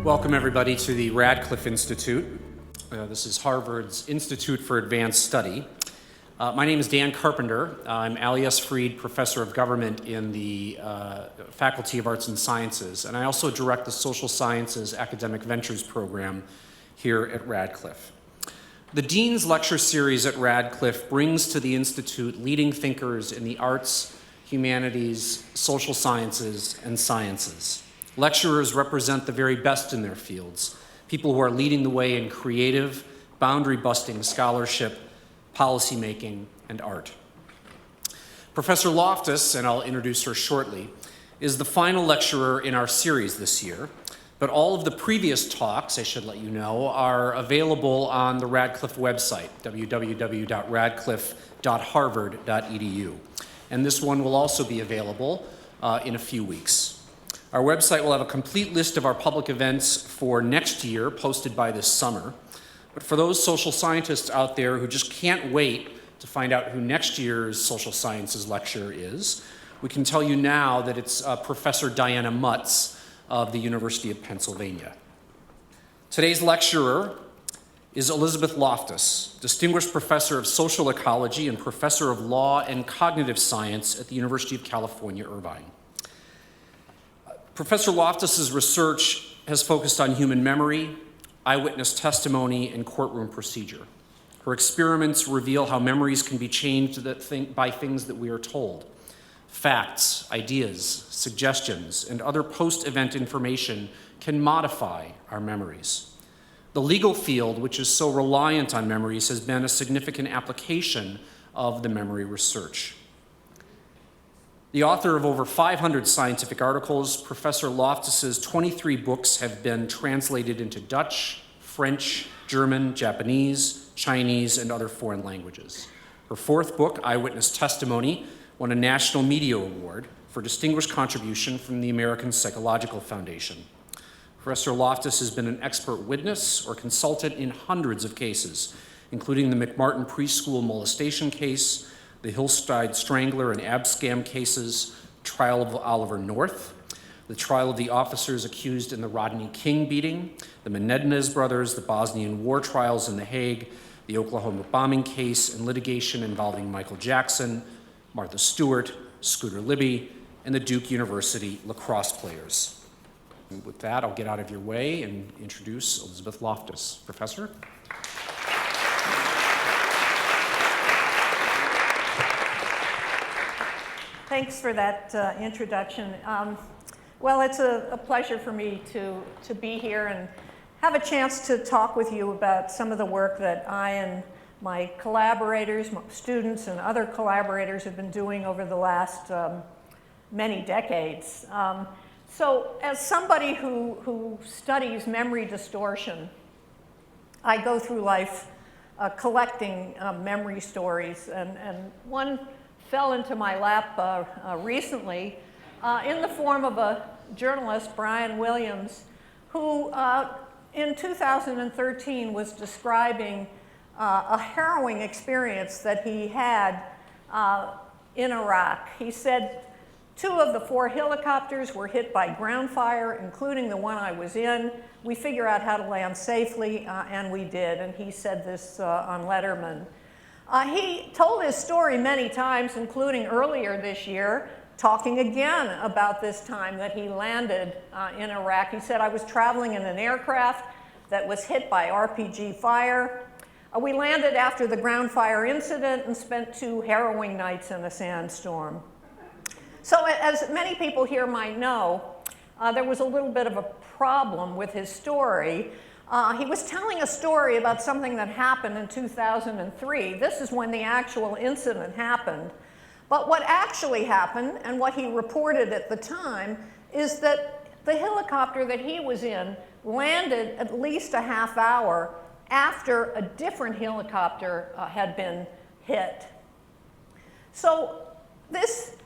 Welcome everybody to the Radcliffe Institute. This is Harvard's Institute for Advanced Study. My name is Dan Carpenter. I'm alias Freed Professor of Government in the Faculty of Arts and Sciences, and I also direct the Social Sciences Academic Ventures program here at Radcliffe. The Dean's Lecture Series at Radcliffe brings to the Institute leading thinkers in the arts, humanities, social sciences, and sciences. Lecturers represent the very best in their fields, people who are leading the way in creative, boundary-busting scholarship, policymaking, and art. Professor Loftus, and I'll introduce her shortly, is the final lecturer in our series this year, but all of the previous talks, I should let you know, are available on the Radcliffe website, www.radcliffe.harvard.edu. And this one will also be available in a few weeks. Our website will have a complete list of our public events for next year, posted by this summer. But for those social scientists out there who just can't wait to find out who next year's social sciences lecturer is, we can tell you now that it's Professor Diana Mutz of the University of Pennsylvania. Today's lecturer is Elizabeth Loftus, Distinguished Professor of Social Ecology and Professor of Law and Cognitive Science at the University of California, Irvine. Professor Loftus's research has focused on human memory, eyewitness testimony, and courtroom procedure. Her experiments reveal how memories can be changed by things that we are told. Facts, ideas, suggestions, and other post-event information can modify our memories. The legal field, which is so reliant on memories, has been a significant application of the memory research. The author of over 500 scientific articles, Professor Loftus's 23 books have been translated into Dutch, French, German, Japanese, Chinese, and other foreign languages. Her fourth book, Eyewitness Testimony, won a National Media Award for distinguished contribution from the American Psychological Foundation. Professor Loftus has been an expert witness or consultant in hundreds of cases, including the McMartin preschool molestation case, the Hillside Strangler and Abscam cases, trial of Oliver North, the trial of the officers accused in the Rodney King beating, the Menendez brothers, the Bosnian war trials in The Hague, the Oklahoma bombing case, and litigation involving Michael Jackson, Martha Stewart, Scooter Libby, and the Duke University lacrosse players. And with that, I'll get out of your way and introduce Elizabeth Loftus. Professor? Thanks for that introduction. Well, it's a pleasure for me to be here and have a chance to talk with you about some of the work that I and my collaborators, my students, and other collaborators have been doing over the last many decades. So as somebody who studies memory distortion, I go through life collecting memory stories, and one fell into my lap recently in the form of a journalist, Brian Williams, who in 2013 was describing a harrowing experience that he had in Iraq. He said 2 of the 4 helicopters were hit by ground fire, including the one I was in. We figured out how to land safely, and we did, and he said this on Letterman. He told his story many times, including earlier this year, talking again about this time that he landed in Iraq. He said, I was traveling in an aircraft that was hit by RPG fire. We landed after the ground fire incident and spent 2 harrowing nights in a sandstorm. So as many people here might know, there was a little bit of a problem with his story. He was telling a story about something that happened in 2003. This is when the actual incident happened. But what actually happened, and what he reported at the time, is that the helicopter that he was in landed at least a half hour after a different helicopter had been hit. So this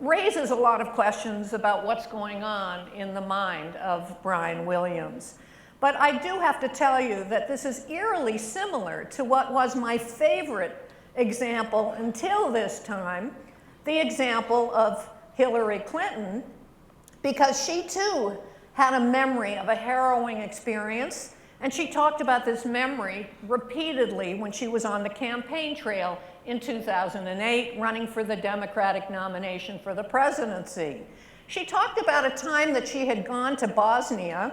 raises a lot of questions about what's going on in the mind of Brian Williams. But I do have to tell you that this is eerily similar to what was my favorite example until this time, the example of Hillary Clinton, because she too had a memory of a harrowing experience, and she talked about this memory repeatedly when she was on the campaign trail in 2008, running for the Democratic nomination for the presidency. She talked about a time that she had gone to Bosnia.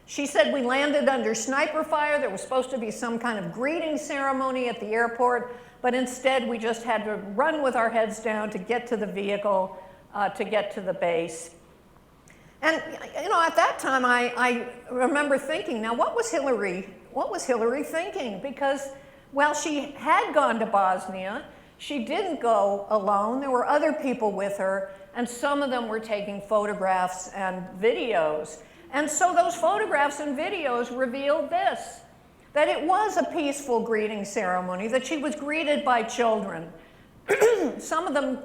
She said, we landed under sniper fire. There was supposed to be some kind of greeting ceremony at the airport, but instead we just had to run with our heads down to get to the vehicle, to get to the base. And you know, at that time, I remember thinking, now what was Hillary thinking? Because, well, she had gone to Bosnia. She didn't go alone. There were other people with her, and some of them were taking photographs and videos. And so those photographs and videos revealed this, that it was a peaceful greeting ceremony, that she was greeted by children, some of them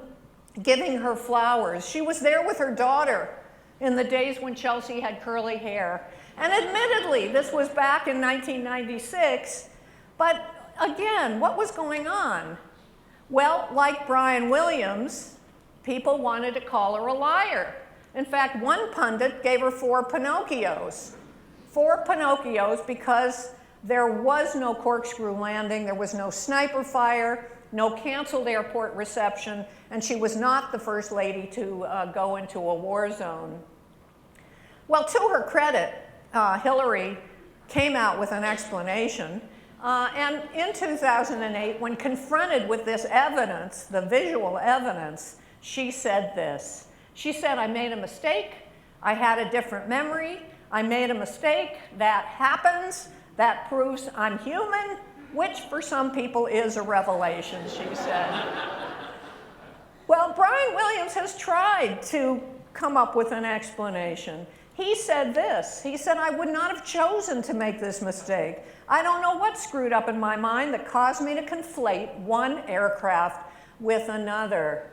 giving her flowers. She was there with her daughter in the days when Chelsea had curly hair. And admittedly, this was back in 1996, but again, what was going on? Well, like Brian Williams, people wanted to call her a liar. In fact, one pundit gave her 4 Pinocchios. 4 Pinocchios because there was no corkscrew landing, there was no sniper fire, no canceled airport reception, and she was not the first lady to go into a war zone. Well, to her credit, Hillary came out with an explanation. And in 2008, when confronted with this evidence, the visual evidence, she said this. She said, I made a mistake. I had a different memory. I made a mistake. That happens. That proves I'm human, which for some people is a revelation, she said. Well, Brian Williams has tried to come up with an explanation. He said this. He said, I would not have chosen to make this mistake. I don't know what screwed up in my mind that caused me to conflate one aircraft with another.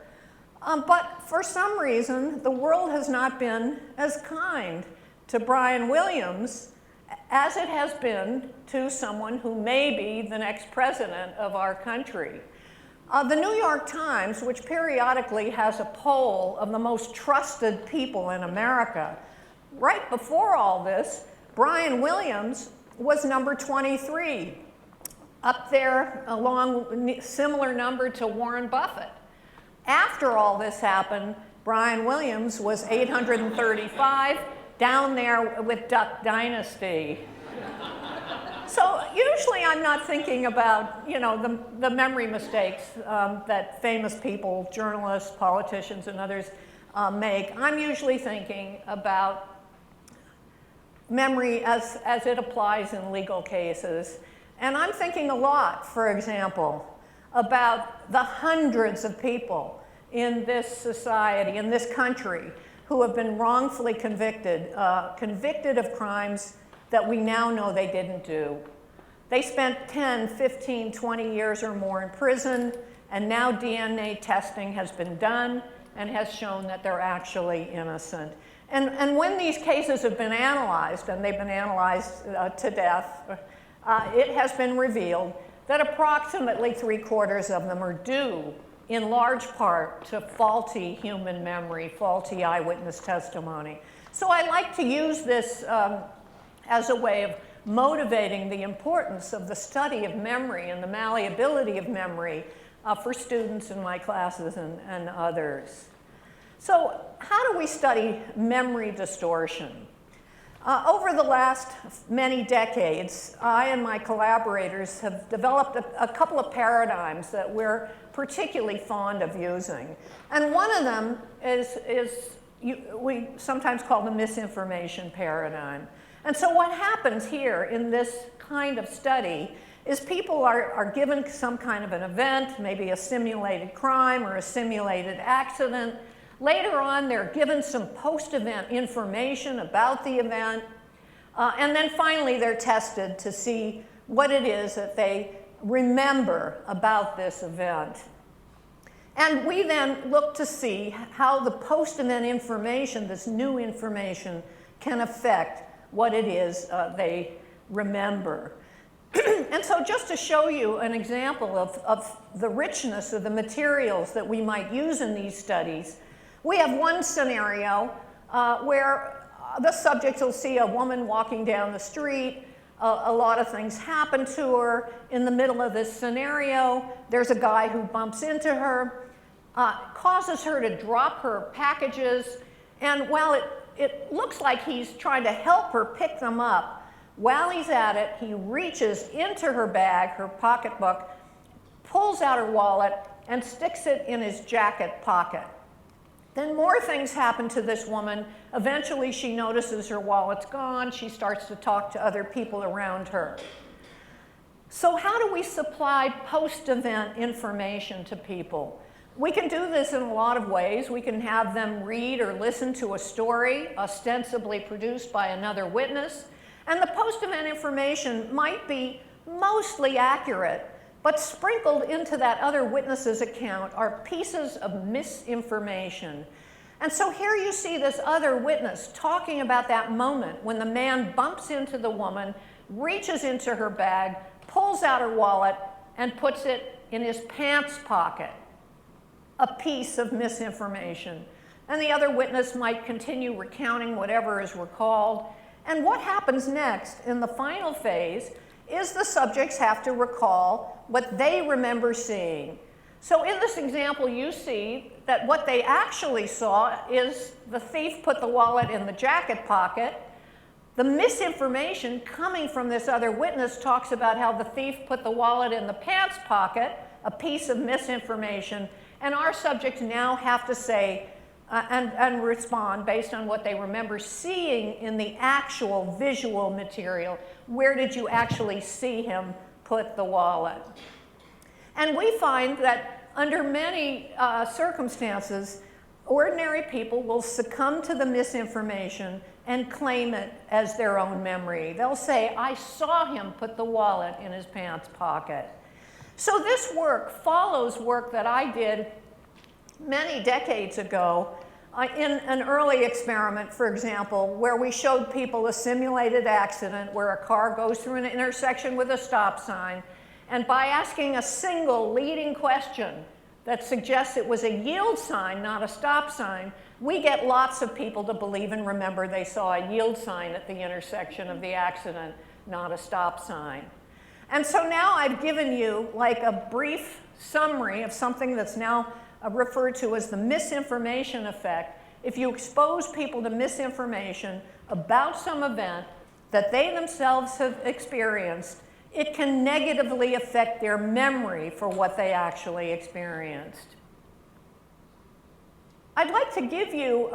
But for some reason, the world has not been as kind to Brian Williams as it has been to someone who may be the next president of our country. The New York Times, which periodically has a poll of the most trusted people in America, right before all this, Brian Williams was number 23, up there along similar number to Warren Buffett. After all this happened, Brian Williams was 835, down there with Duck Dynasty. So usually I'm not thinking about, you know, the memory mistakes that famous people, journalists, politicians, and others make. I'm usually thinking about memory as it applies in legal cases. And I'm thinking a lot, for example, about the hundreds of people in this society, in this country, who have been wrongfully convicted of crimes that we now know they didn't do. They spent 10, 15, 20 years or more in prison, and now DNA testing has been done and has shown that they're actually innocent. And when these cases have been analyzed, and they've been analyzed to death, it has been revealed that approximately 3/4 of them are due in large part to faulty human memory, faulty eyewitness testimony. So I like to use this as a way of motivating the importance of the study of memory and the malleability of memory for students in my classes and others. So how do we study memory distortion? Over the last many decades, I and my collaborators have developed a couple of paradigms that we're particularly fond of using. And one of them we sometimes call the misinformation paradigm. And so what happens here in this kind of study is people are given some kind of an event, maybe a simulated crime or a simulated accident. Later on, they're given some post-event information about the event. And then finally, they're tested to see what it is that they remember about this event. And we then look to see how the post-event information, this new information, can affect what it is they remember. And so just to show you an example of the richness of the materials that we might use in these studies, we have one scenario where The subjects will see a woman walking down the street. A lot of things happen to her. In the middle of this scenario, there's a guy who bumps into her, causes her to drop her packages, and while it looks like he's trying to help her pick them up, while he's at it, he reaches into her bag, her pocketbook, pulls out her wallet, and sticks it in his jacket pocket. Then more things happen to this woman. Eventually, she notices her wallet's gone. She starts to talk to other people around her. So how do we supply post-event information to people? We can do this in a lot of ways. We can have them read or listen to a story ostensibly produced by another witness. And the post-event information might be mostly accurate, but sprinkled into that other witness's account are pieces of misinformation. And so here you see this other witness talking about that moment when the man bumps into the woman, reaches into her bag, pulls out her wallet, and puts it in his pants pocket. A piece of misinformation. And the other witness might continue recounting whatever is recalled. And what happens next in the final phase is the subjects have to recall what they remember seeing. So in this example, you see that what they actually saw is the thief put the wallet in the jacket pocket. The misinformation coming from this other witness talks about how the thief put the wallet in the pants pocket, a piece of misinformation, and our subjects now have to say and respond based on what they remember seeing in the actual visual material. Where did you actually see him put the wallet? And we find that under many circumstances, ordinary people will succumb to the misinformation and claim it as their own memory. They'll say, I saw him put the wallet in his pants pocket. So this work follows work that I did many decades ago in an early experiment, for example, where we showed people a simulated accident where a car goes through an intersection with a stop sign, and by asking a single leading question that suggests it was a yield sign, not a stop sign, we get lots of people to believe and remember they saw a yield sign at the intersection of the accident, not a stop sign. And so now I've given you like a brief summary of something that's now referred to as the misinformation effect. If you expose people to misinformation about some event that they themselves have experienced, it can negatively affect their memory for what they actually experienced. I'd like to give you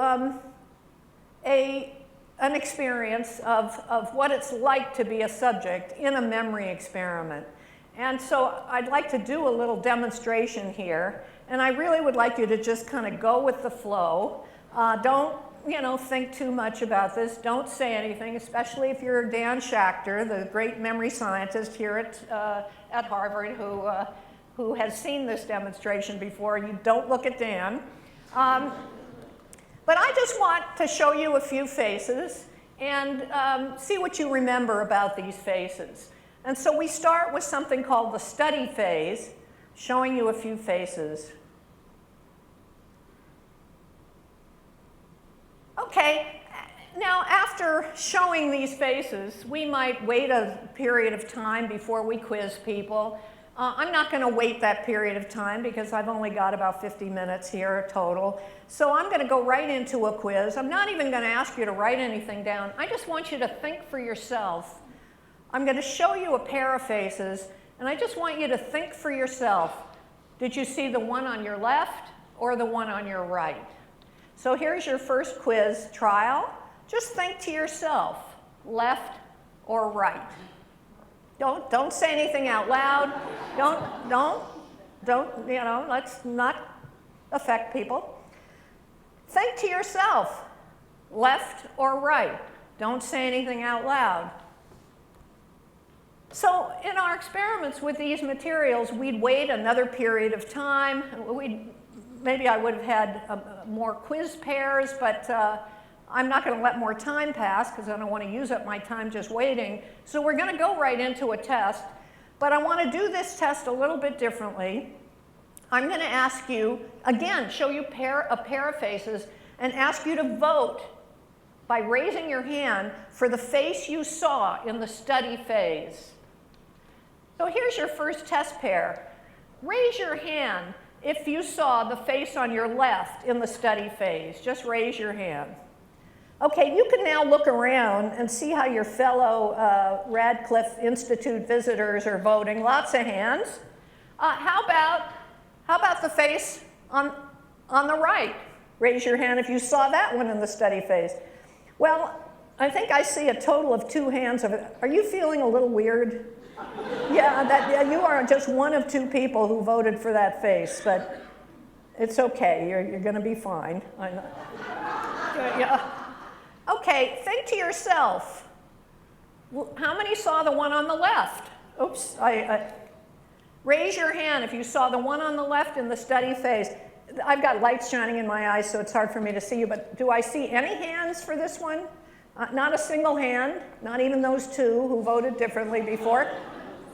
an experience of what it's like to be a subject in a memory experiment. And so I'd like to do a little demonstration here, and I really would like you to just kind of go with the flow. Don't think too much about this. Don't say anything, especially if you're Dan Schachter, the great memory scientist here at Harvard who has seen this demonstration before. You don't look at Dan. But I just want to show you a few faces and see what you remember about these faces. And so we start with something called the study phase, showing you a few faces. Okay, now after showing these faces, we might wait a period of time before we quiz people. I'm not going to wait that period of time because I've only got about 50 minutes here total. So I'm going to go right into a quiz. I'm not even going to ask you to write anything down. I just want you to think for yourself. I'm going to show you a pair of faces, and I just want you to think for yourself. Did you see the one on your left or the one on your right? So here's your first quiz trial. Just think to yourself, left or right. Don't say anything out loud. Let's not affect people. Think to yourself, left or right. Don't say anything out loud. So in our experiments with these materials, we'd wait another period of time. Maybe I would have had more quiz pairs, but I'm not going to let more time pass because I don't want to use up my time just waiting. So we're going to go right into a test. But I want to do this test a little bit differently. I'm going to ask you, again, show you a pair of faces and ask you to vote by raising your hand for the face you saw in the study phase. So here's your first test pair. Raise your hand if you saw the face on your left in the study phase. Just raise your hand. Okay, you can now look around and see how your fellow Radcliffe Institute visitors are voting. Lots of hands. How about the face on the right? Raise your hand if you saw that one in the study phase. Well, I think I see a total of 2 hands. Are you feeling a little weird? Yeah, you are just one of 2 people who voted for that face, but it's okay. You're going to be fine. I know. Yeah. Okay, think to yourself. How many saw the one on the left? Oops. Raise your hand if you saw the one on the left in the study phase. I've got lights shining in my eyes, so it's hard for me to see you, but do I see any hands for this one? Not a single hand, not even those 2 who voted differently before.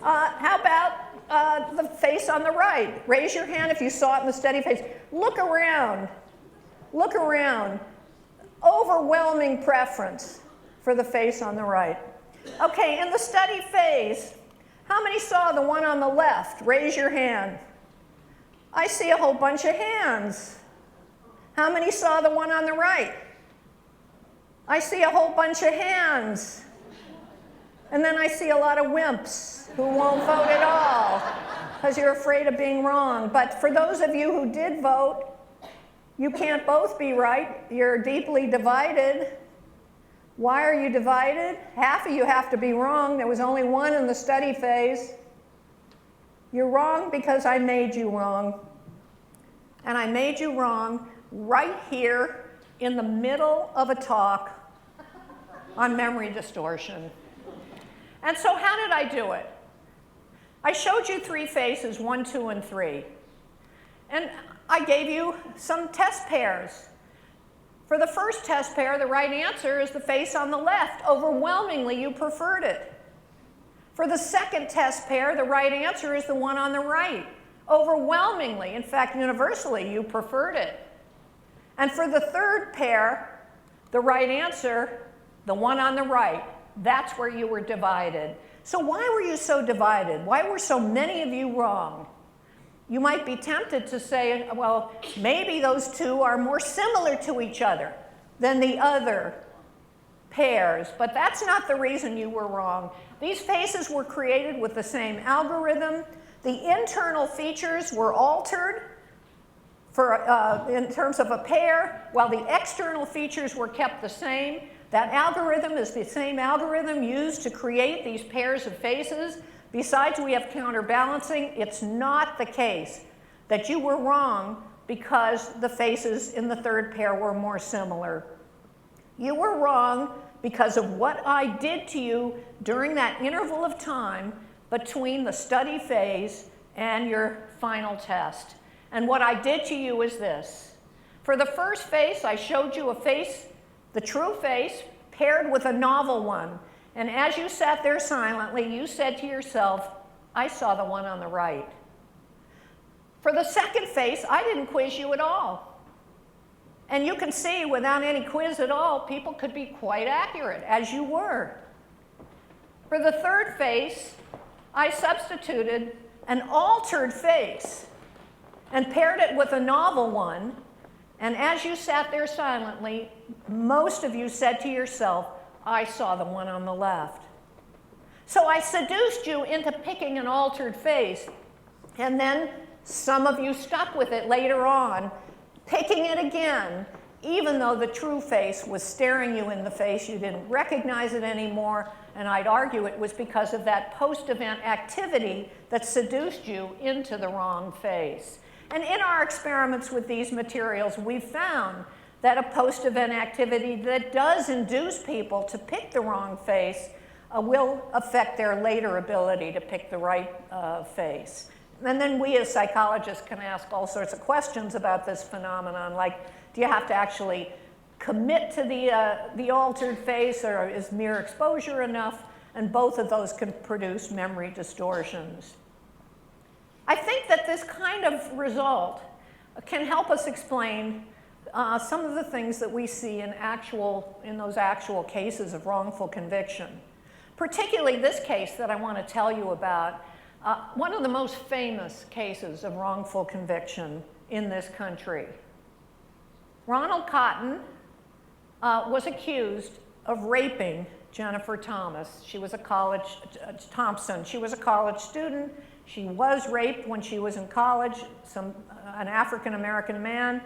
How about the face on the right? Raise your hand if you saw it in the study phase. Look around. Look around. Overwhelming preference for the face on the right. Okay, in the study phase, how many saw the one on the left? Raise your hand. I see a whole bunch of hands. How many saw the one on the right? I see a whole bunch of hands. And then I see a lot of wimps who won't vote at all because you're afraid of being wrong. But for those of you who did vote, you can't both be right. You're deeply divided. Why are you divided? Half of you have to be wrong. There was only one in the study phase. You're wrong because I made you wrong. And I made you wrong right here in the middle of a talk on memory distortion. And so how did I do it? I showed you 3 faces, 1, 2, and 3. And I gave you some test pairs. For the first test pair, the right answer is the face on the left. Overwhelmingly, you preferred it. For the second test pair, the right answer is the one on the right. Overwhelmingly, in fact, universally, you preferred it. And for the third pair, the right answer, the one on the right, that's where you were divided. So why were you so divided? Why were so many of you wrong? You might be tempted to say, well, maybe those 2 are more similar to each other than the other pairs, but that's not the reason you were wrong. These faces were created with the same algorithm. The internal features were altered in terms of a pair, while the external features were kept the same. That algorithm is the same algorithm used to create these pairs of faces. Besides, we have counterbalancing. It's not the case that you were wrong because the faces in the third pair were more similar. You were wrong because of what I did to you during that interval of time between the study phase and your final test. And what I did to you is this. For the first face, I showed you a face, the true face, paired with a novel one. And as you sat there silently, you said to yourself, I saw the one on the right. For the second face, I didn't quiz you at all. And you can see, without any quiz at all, people could be quite accurate, as you were. For the third face, I substituted an altered face and paired it with a novel one. And as you sat there silently, most of you said to yourself, I saw the one on the left. So I seduced you into picking an altered face. And then some of you stuck with it later on, picking it again, even though the true face was staring you in the face. You didn't recognize it anymore. And I'd argue it was because of that post-event activity that seduced you into the wrong face. And in our experiments with these materials, we've found that a post-event activity that does induce people to pick the wrong face will affect their later ability to pick the right face. And then we as psychologists can ask all sorts of questions about this phenomenon, like, do you have to actually commit to the altered face, or is mere exposure enough? And both of those can produce memory distortions. I think that this kind of result can help us explain some of the things that we see in those actual cases of wrongful conviction. Particularly this case that I want to tell you about, one of the most famous cases of wrongful conviction in this country. Ronald Cotton was accused of raping Jennifer Thompson. She was a college student. She was raped when she was in college. An African-American man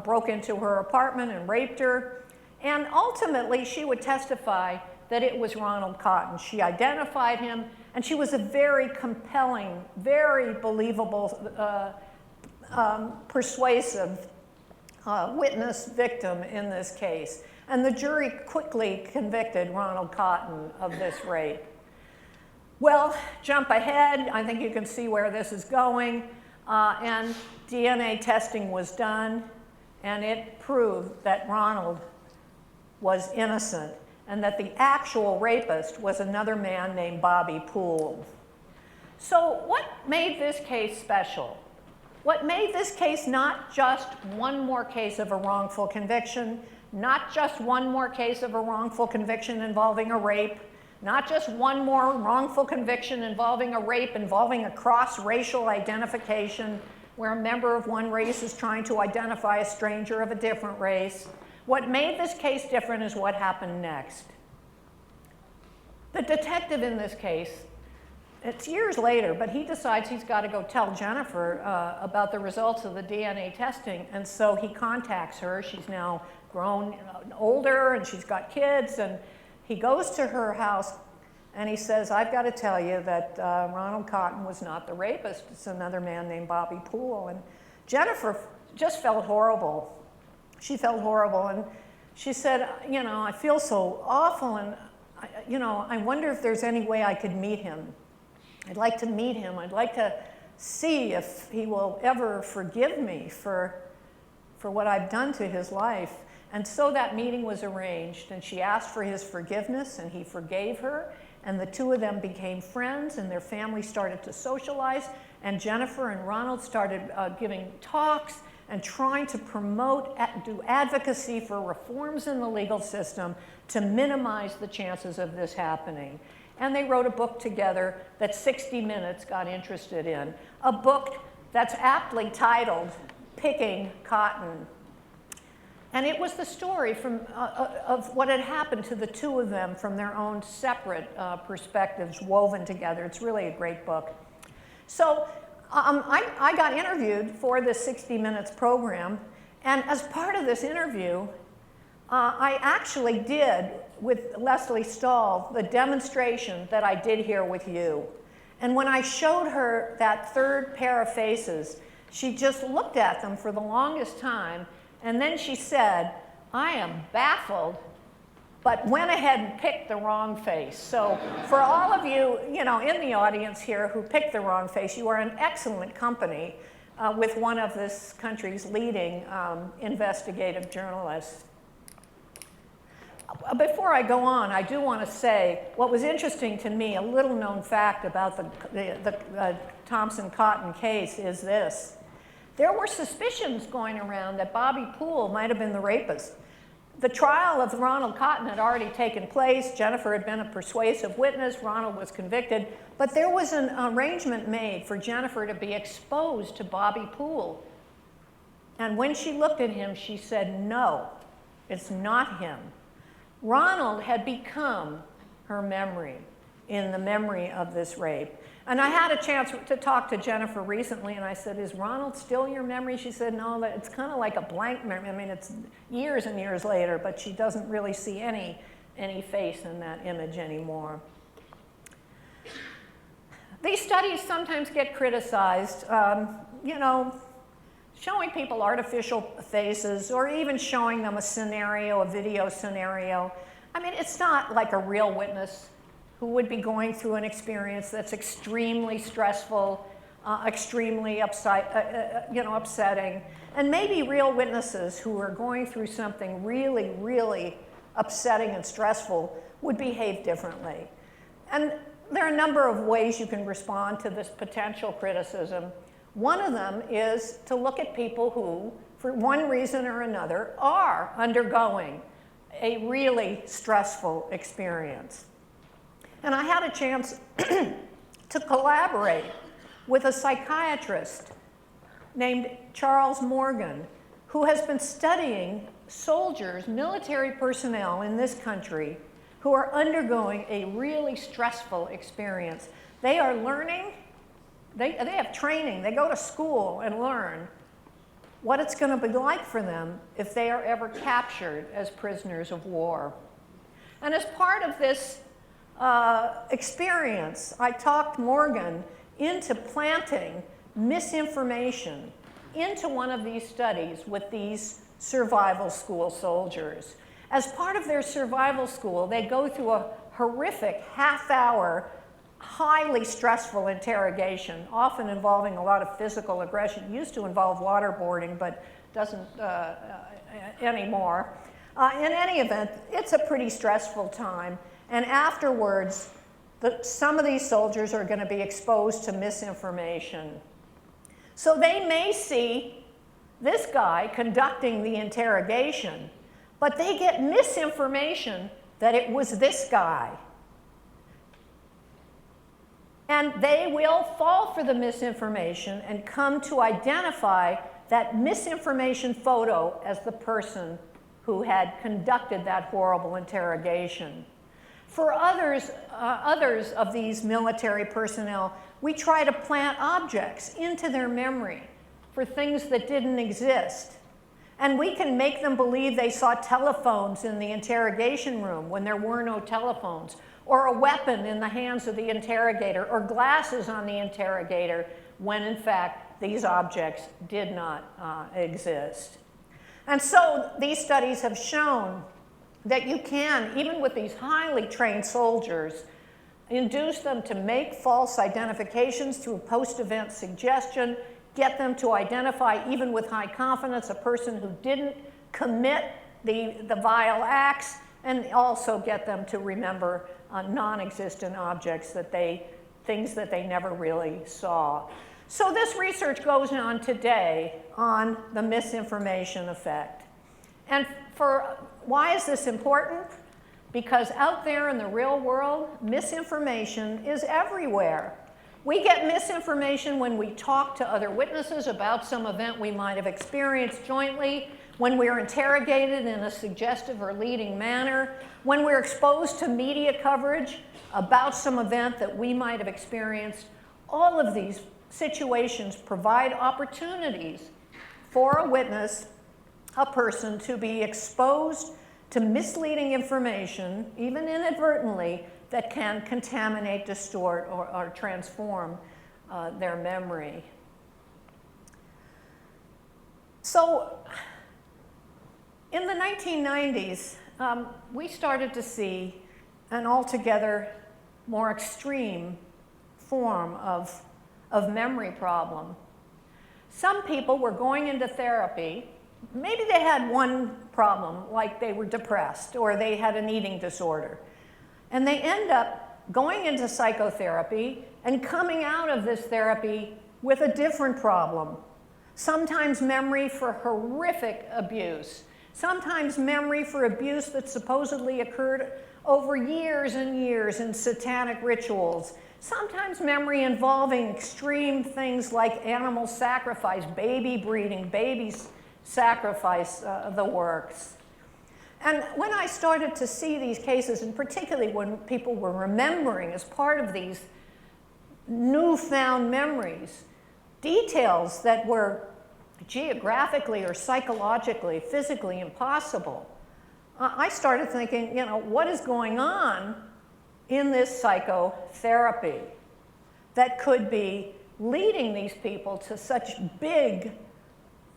broke into her apartment and raped her. And ultimately, she would testify that it was Ronald Cotton. She identified him, and she was a very compelling, very believable, persuasive witness victim in this case. And the jury quickly convicted Ronald Cotton of this rape. Well, jump ahead. I think you can see where this is going. And DNA testing was done, and it proved that Ronald was innocent and that the actual rapist was another man named Bobby Poole. So what made this case special? What made this case not just one more case of a wrongful conviction, not just one more case of a wrongful conviction involving a rape, not just one more wrongful conviction involving a rape involving a cross-racial identification where a member of one race is trying to identify a stranger of a different race. What made this case different is what happened next. The detective in this case, it's years later, but he decides he's got to go tell Jennifer about the results of the DNA testing, and so he contacts her. She's now grown older, and she's got kids, and he goes to her house, and he says, I've got to tell you that Ronald Cotton was not the rapist. It's another man named Bobby Poole. And Jennifer just felt horrible. She felt horrible, and she said, I feel so awful, and I wonder if there's any way I could meet him. I'd like to meet him. I'd like to see if he will ever forgive me for what I've done to his life. And so that meeting was arranged, and she asked for his forgiveness, and he forgave her, and the two of them became friends, and their family started to socialize, and Jennifer and Ronald started giving talks and trying to do advocacy for reforms in the legal system to minimize the chances of this happening. And they wrote a book together that 60 Minutes got interested in, a book that's aptly titled Picking Cotton. And it was the story of what had happened to the two of them from their own separate perspectives woven together. It's really a great book. So I got interviewed for this 60 Minutes program, and as part of this interview, I actually did, with Leslie Stahl, the demonstration that I did here with you. And when I showed her that third pair of faces, she just looked at them for the longest time, and then she said, I am baffled, but went ahead and picked the wrong face. So for all of you, in the audience here who picked the wrong face, you are in excellent company with one of this country's leading investigative journalists. Before I go on, I do want to say what was interesting to me, a little known fact about the Thompson-Cotton case is this. There were suspicions going around that Bobby Poole might have been the rapist. The trial of Ronald Cotton had already taken place. Jennifer had been a persuasive witness. Ronald was convicted. But there was an arrangement made for Jennifer to be exposed to Bobby Poole. And when she looked at him, she said, no, it's not him. Ronald had become her memory in the memory of this rape. And I had a chance to talk to Jennifer recently, and I said, is Ronald still your memory? She said, no, it's kind of like a blank memory. I mean, it's years and years later, but she doesn't really see any face in that image anymore. These studies sometimes get criticized, showing people artificial faces or even showing them a video scenario. I mean, it's not like a real witness who would be going through an experience that's extremely stressful, extremely upsetting. And maybe real witnesses who are going through something really, really upsetting and stressful would behave differently. And there are a number of ways you can respond to this potential criticism. One of them is to look at people who, for one reason or another, are undergoing a really stressful experience. And I had a chance to collaborate with a psychiatrist named Charles Morgan, who has been studying soldiers, military personnel in this country who are undergoing a really stressful experience. They are learning, they have training, they go to school and learn what it's going to be like for them if they are ever captured as prisoners of war. And as part of this experience, I talked Morgan into planting misinformation into one of these studies with these survival school soldiers. As part of their survival school, they go through a horrific half-hour, highly stressful interrogation, often involving a lot of physical aggression. It used to involve waterboarding, but doesn't anymore. In any event, it's a pretty stressful time. And afterwards, some of these soldiers are going to be exposed to misinformation. So they may see this guy conducting the interrogation, but they get misinformation that it was this guy. And they will fall for the misinformation and come to identify that misinformation photo as the person who had conducted that horrible interrogation. For others of these military personnel, we try to plant objects into their memory for things that didn't exist. And we can make them believe they saw telephones in the interrogation room when there were no telephones, or a weapon in the hands of the interrogator, or glasses on the interrogator, when in fact these objects did not exist. And so these studies have shown that you can, even with these highly trained soldiers, induce them to make false identifications through post-event suggestion, get them to identify, even with high confidence, a person who didn't commit the vile acts, and also get them to remember non-existent objects, things that they never really saw. So this research goes on today on the misinformation effect. And why is this important? Because out there in the real world, misinformation is everywhere. We get misinformation when we talk to other witnesses about some event we might have experienced jointly, when we're interrogated in a suggestive or leading manner, when we're exposed to media coverage about some event that we might have experienced. All of these situations provide opportunities for a witness, a person, to be exposed to misleading information, even inadvertently, that can contaminate, distort, or transform their memory. So in the 1990s, we started to see an altogether more extreme form of memory problem. Some people were going into therapy. Maybe they had one problem, like they were depressed or they had an eating disorder. And they end up going into psychotherapy and coming out of this therapy with a different problem. Sometimes memory for horrific abuse. Sometimes memory for abuse that supposedly occurred over years and years in satanic rituals. Sometimes memory involving extreme things like animal sacrifice, baby breeding, babies sacrifice, the works. And when I started to see these cases, and particularly when people were remembering as part of these newfound memories, details that were geographically or psychologically, physically impossible, I started thinking, what is going on in this psychotherapy that could be leading these people to such big,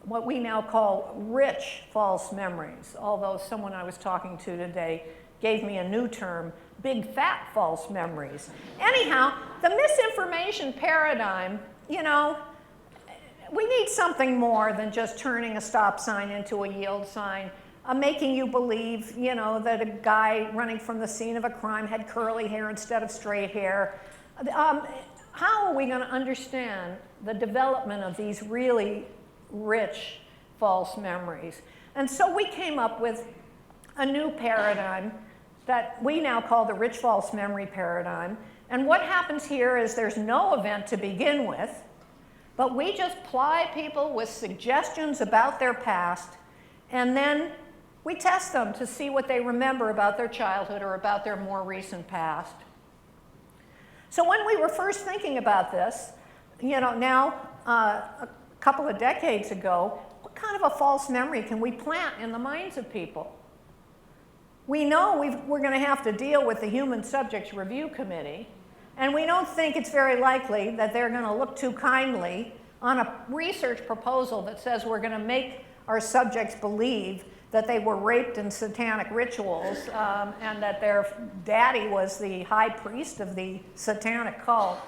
what we now call rich false memories, although someone I was talking to today gave me a new term, big fat false memories. Anyhow, the misinformation paradigm, we need something more than just turning a stop sign into a yield sign, making you believe, that a guy running from the scene of a crime had curly hair instead of straight hair. How are we going to understand the development of these really rich false memories. And so we came up with a new paradigm that we now call the rich false memory paradigm. And what happens here is there's no event to begin with, but we just ply people with suggestions about their past, and then we test them to see what they remember about their childhood or about their more recent past. So when we were first thinking about this, now a couple of decades ago, what kind of a false memory can we plant in the minds of people? We know we're going to have to deal with the Human Subjects Review Committee, and we don't think it's very likely that they're going to look too kindly on a research proposal that says we're going to make our subjects believe that they were raped in satanic rituals and that their daddy was the high priest of the satanic cult.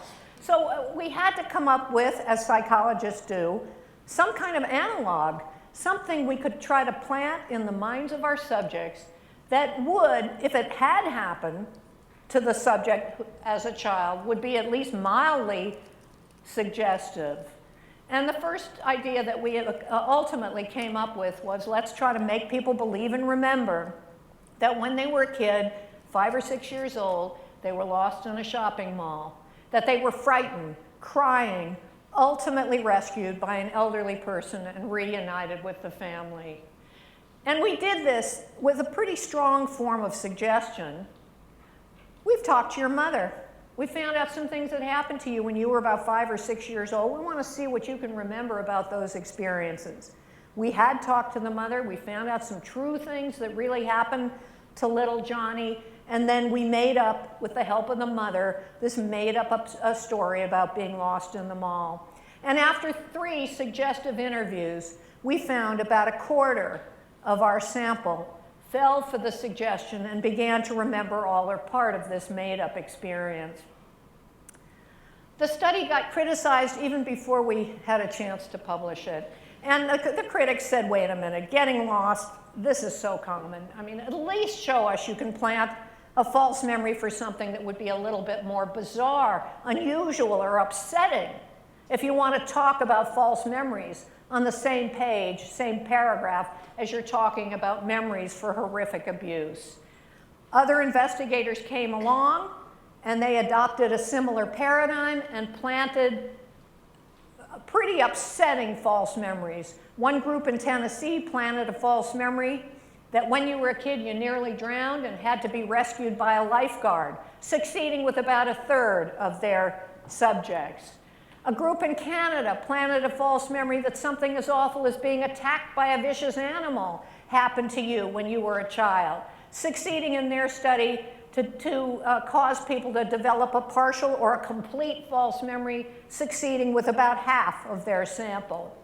So we had to come up with, as psychologists do, some kind of analog, something we could try to plant in the minds of our subjects that would, if it had happened to the subject as a child, would be at least mildly suggestive. And the first idea that we ultimately came up with was, let's try to make people believe and remember that when they were a kid, 5 or 6 years old, they were lost in a shopping mall, that they were frightened, crying, ultimately rescued by an elderly person and reunited with the family. And we did this with a pretty strong form of suggestion. We've talked to your mother. We found out some things that happened to you when you were about 5 or 6 years old. We want to see what you can remember about those experiences. We had talked to the mother. We found out some true things that really happened to little Johnny. And then we made up, with the help of the mother, this made up a story about being lost in the mall. And after 3 suggestive interviews, we found about a quarter of our sample fell for the suggestion and began to remember all or part of this made-up experience. The study got criticized even before we had a chance to publish it. And the critics said, wait a minute, getting lost, this is so common. I mean, at least show us you can plant a false memory for something that would be a little bit more bizarre, unusual, or upsetting. If you want to talk about false memories on the same page, same paragraph, as you're talking about memories for horrific abuse. Other investigators came along and they adopted a similar paradigm and planted pretty upsetting false memories. One group in Tennessee planted a false memory that when you were a kid you nearly drowned and had to be rescued by a lifeguard, succeeding with about 1/3 of their subjects. A group in Canada planted a false memory that something as awful as being attacked by a vicious animal happened to you when you were a child, succeeding in their study to cause people to develop a partial or a complete false memory, succeeding with about half of their sample.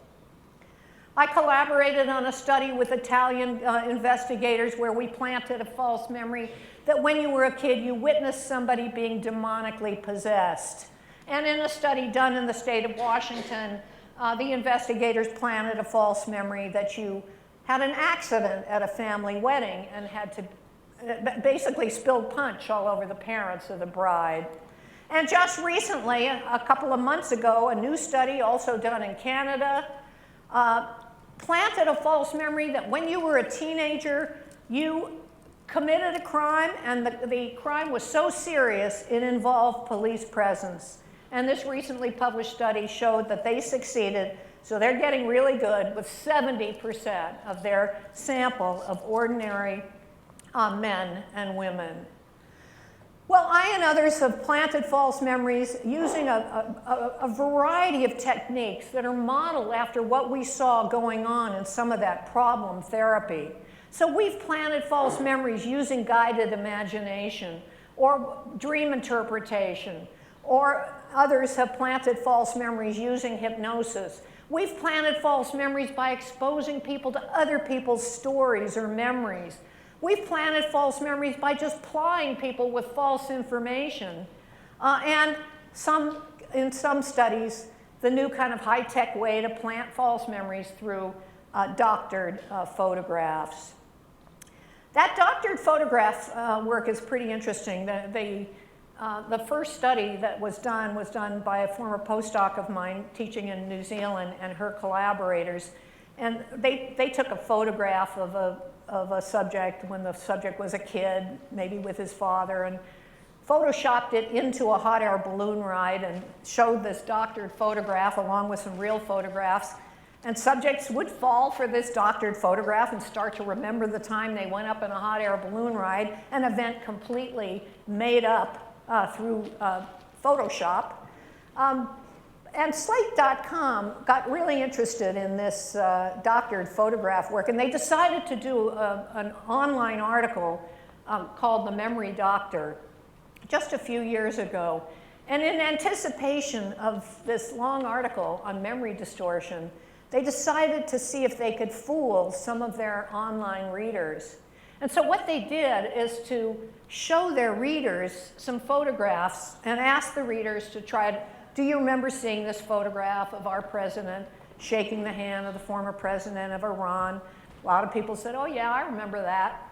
I collaborated on a study with Italian investigators where we planted a false memory that when you were a kid you witnessed somebody being demonically possessed. And in a study done in the state of Washington, the investigators planted a false memory that you had an accident at a family wedding and had to basically spilled punch all over the parents of the bride. And just recently, a couple of months ago, a new study also done in Canada planted a false memory that when you were a teenager, you committed a crime, and the crime was so serious it involved police presence. And this recently published study showed that they succeeded, so they're getting really good, with 70% of their sample of ordinary men and women. Well, I and others have planted false memories using a variety of techniques that are modeled after what we saw going on in some of that problem therapy. So we've planted false memories using guided imagination or dream interpretation, or others have planted false memories using hypnosis. We've planted false memories by exposing people to other people's stories or memories. We've planted false memories by just plying people with false information. And in some studies, the new kind of high-tech way to plant false memories through doctored photographs. That doctored photograph work is pretty interesting. The first study that was done by a former postdoc of mine teaching in New Zealand and her collaborators. And they took a photograph of a subject when the subject was a kid, maybe with his father, and photoshopped it into a hot air balloon ride and showed this doctored photograph along with some real photographs. And subjects would fall for this doctored photograph and start to remember the time they went up in a hot air balloon ride, an event completely made up through Photoshop. And Slate.com got really interested in this doctored photograph work, and they decided to do an online article called The Memory Doctor just a few years ago. And in anticipation of this long article on memory distortion, they decided to see if they could fool some of their online readers. And so what they did is to show their readers some photographs and ask the readers to try, do you remember seeing this photograph of our president shaking the hand of the former president of Iran? A lot of people said, oh yeah, I remember that.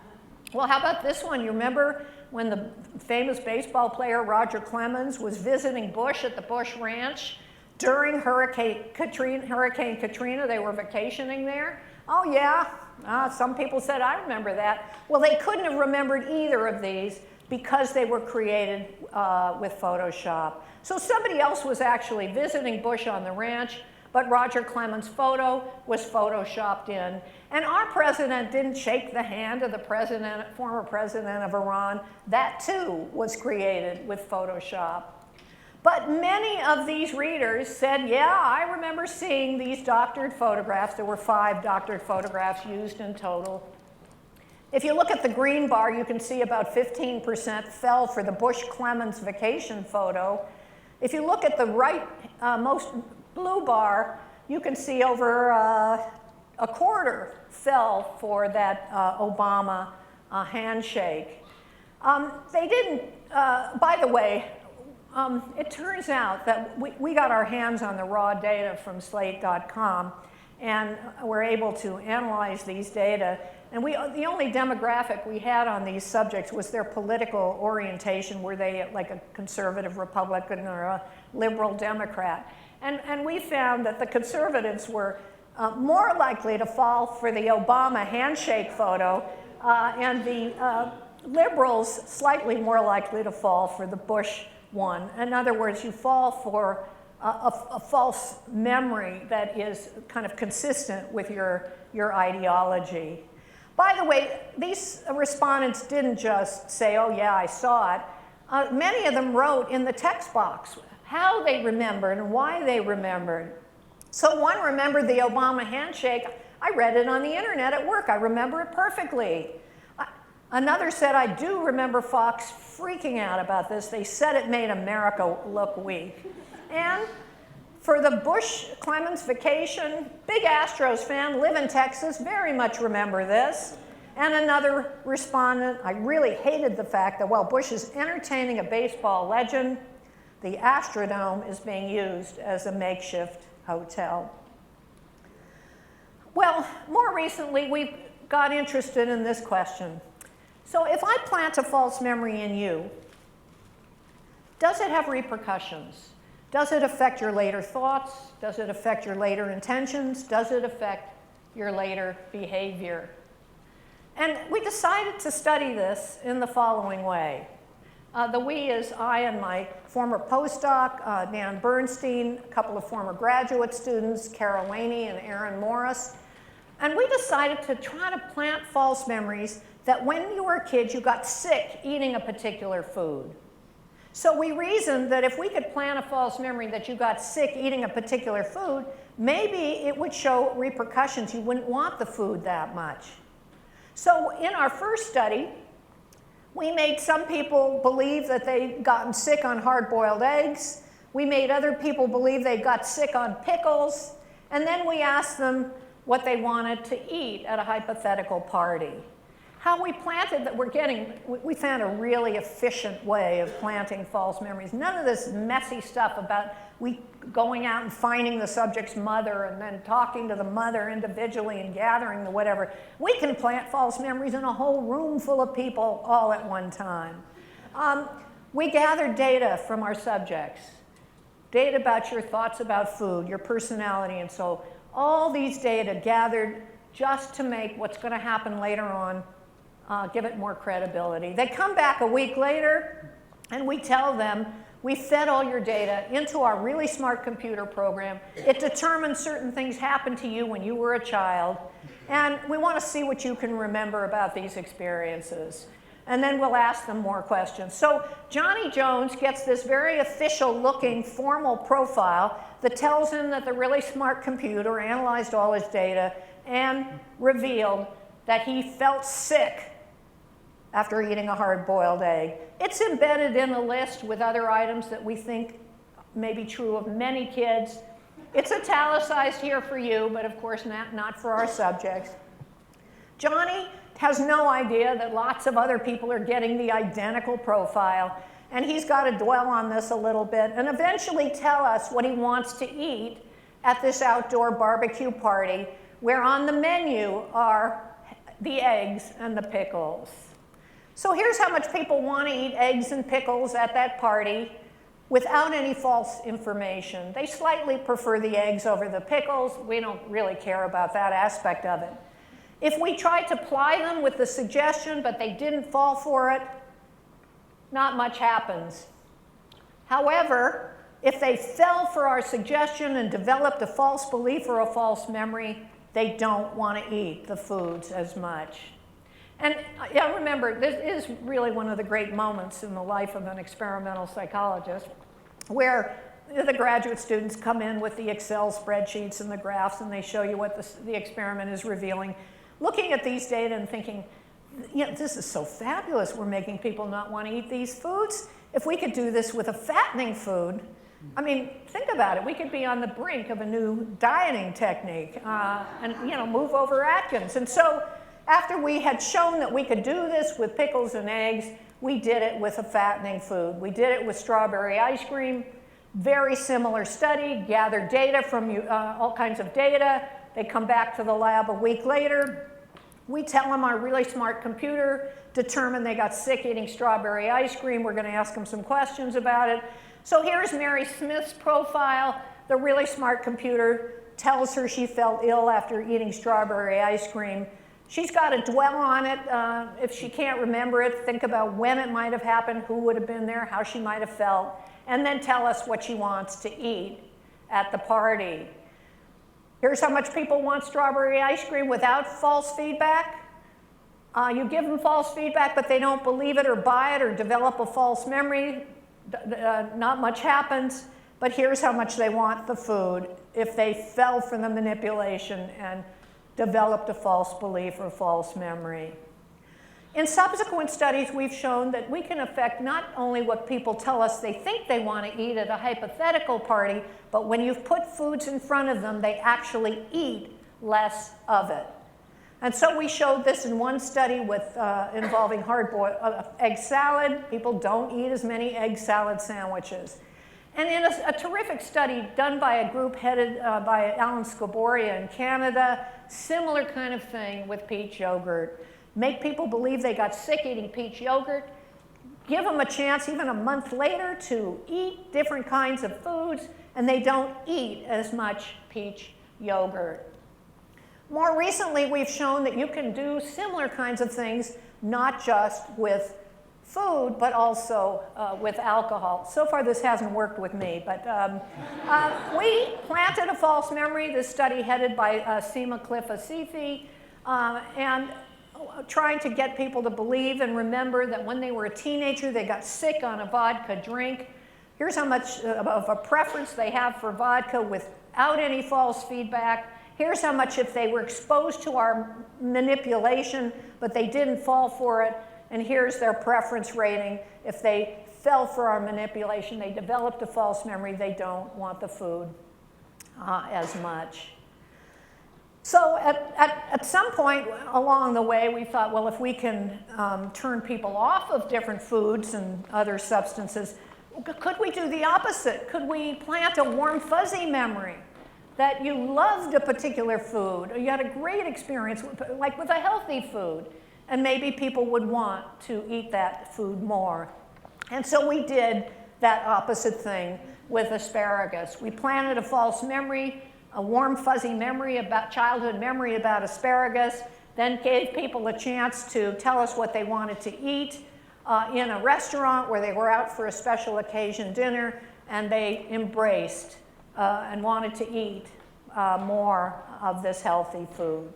Well, how about this one? You remember when the famous baseball player Roger Clemens was visiting Bush at the Bush Ranch during Hurricane Katrina? They were vacationing there. Oh yeah, some people said, I remember that. Well, they couldn't have remembered either of these because they were created with Photoshop. So somebody else was actually visiting Bush on the ranch, but Roger Clemens' photo was photoshopped in. And our president didn't shake the hand of the former president of Iran. That too was created with Photoshop. But many of these readers said, yeah, I remember seeing these doctored photographs. There were 5 doctored photographs used in total. If you look at the green bar, you can see about 15% fell for the Bush-Clemens vacation photo. If you look at the right most blue bar, you can see over a quarter fell for that Obama handshake. They didn't, by the way, it turns out that we got our hands on the raw data from Slate.com, and we're able to analyze these data. And the only demographic we had on these subjects was their political orientation. Were they like a conservative Republican or a liberal Democrat? And we found that the conservatives were more likely to fall for the Obama handshake photo, and the liberals slightly more likely to fall for the Bush one. In other words, you fall for a false memory that is kind of consistent with your ideology. By the way, these respondents didn't just say, oh yeah, I saw it. Many of them wrote in the text box how they remembered and why they remembered. So one remembered the Obama handshake. I read it on the internet at work. I remember it perfectly. Another said, I do remember Fox freaking out about this. They said it made America look weak. And for the Bush-Clemens vacation, big Astros fan, live in Texas, very much remember this. And another respondent, I really hated the fact that while Bush is entertaining a baseball legend, the Astrodome is being used as a makeshift hotel. Well, more recently, we got interested in this question. So if I plant a false memory in you, does it have repercussions? Does it affect your later thoughts? Does it affect your later intentions? Does it affect your later behavior? And we decided to study this in the following way. The we is I and my former postdoc, Dan Bernstein, a couple of former graduate students, Carol Laney and Aaron Morris. And we decided to try to plant false memories that when you were a kid, you got sick eating a particular food. So we reasoned that if we could plant a false memory that you got sick eating a particular food, maybe it would show repercussions. You wouldn't want the food that much. So in our first study, we made some people believe that they'd gotten sick on hard-boiled eggs. We made other people believe they got sick on pickles. And then we asked them what they wanted to eat at a hypothetical party. How we planted that we found a really efficient way of planting false memories. None of this messy stuff about we going out and finding the subject's mother and then talking to the mother individually and gathering the whatever. We can plant false memories in a whole room full of people all at one time. We gathered data from our subjects, data about your thoughts about food, your personality, and so all these data gathered just to make what's going to happen later on, give it more credibility. They come back a week later, and we tell them, we fed all your data into our really smart computer program. It determined certain things happened to you when you were a child, and we want to see what you can remember about these experiences. And then we'll ask them more questions. So Johnny Jones gets this very official-looking formal profile that tells him that the really smart computer analyzed all his data and revealed that he felt sick after eating a hard-boiled egg. It's embedded in a list with other items that we think may be true of many kids. It's italicized here for you, but of course not for our subjects. Johnny has no idea that lots of other people are getting the identical profile, and he's got to dwell on this a little bit and eventually tell us what he wants to eat at this outdoor barbecue party, where on the menu are the eggs and the pickles. So here's how much people want to eat eggs and pickles at that party without any false information. They slightly prefer the eggs over the pickles. We don't really care about that aspect of it. If we tried to ply them with the suggestion, but they didn't fall for it, not much happens. However, if they fell for our suggestion and developed a false belief or a false memory, they don't want to eat the foods as much. And yeah, remember, this is really one of the great moments in the life of an experimental psychologist, where the graduate students come in with the Excel spreadsheets and the graphs, and they show you what the experiment is revealing. Looking at these data and thinking, you know, this is so fabulous. We're making people not want to eat these foods. If we could do this with a fattening food, I mean, think about it. We could be on the brink of a new dieting technique and, you know, move over Atkins. And so after we had shown that we could do this with pickles and eggs, we did it with a fattening food. We did it with strawberry ice cream. Very similar study, gathered data from all kinds of data. They come back to the lab a week later. We tell them our really smart computer determined they got sick eating strawberry ice cream. We're going to ask them some questions about it. So here's Mary Smith's profile. The really smart computer tells her she felt ill after eating strawberry ice cream. She's got to dwell on it. If she can't remember it, think about when it might have happened, who would have been there, how she might have felt, and then tell us what she wants to eat at the party. Here's how much people want strawberry ice cream without false feedback. You give them false feedback, but they don't believe it or buy it or develop a false memory. Not much happens, but here's how much they want the food if they fell for the manipulation and developed a false belief or false memory. In subsequent studies, we've shown that we can affect not only what people tell us they think they want to eat at a hypothetical party, but when you've put foods in front of them, they actually eat less of it. And so we showed this in one study with involving hard-boiled egg salad. People don't eat as many egg salad sandwiches. And in a terrific study done by a group headed by Alan Scoboria in Canada, similar kind of thing with peach yogurt. Make people believe they got sick eating peach yogurt, give them a chance even a month later to eat different kinds of foods, and they don't eat as much peach yogurt. More recently, we've shown that you can do similar kinds of things, not just with food, but also with alcohol. So far, this hasn't worked with me, but we planted a false memory, this study headed by Seema Cliff Asifi, and trying to get people to believe and remember that when they were a teenager, they got sick on a vodka drink. Here's how much of a preference they have for vodka without any false feedback. Here's how much if they were exposed to our manipulation, but they didn't fall for it. And here's their preference rating. If they fell for our manipulation, they developed a false memory, they don't want the food as much. So at some point along the way, we thought, well, if we can turn people off of different foods and other substances, could we do the opposite? Could we plant a warm, fuzzy memory that you loved a particular food, or you had a great experience, like with a healthy food, and maybe people would want to eat that food more? And so we did that opposite thing with asparagus. We planted a false memory a warm, fuzzy memory about childhood memory about asparagus, then gave people a chance to tell us what they wanted to eat in a restaurant where they were out for a special occasion dinner, and they embraced and wanted to eat more of this healthy food.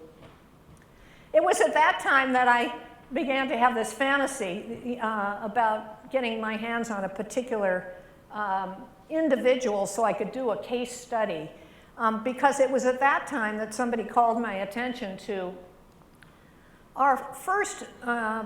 It was at that time that I began to have this fantasy about getting my hands on a particular individual so I could do a case study. Because it was at that time that somebody called my attention to our first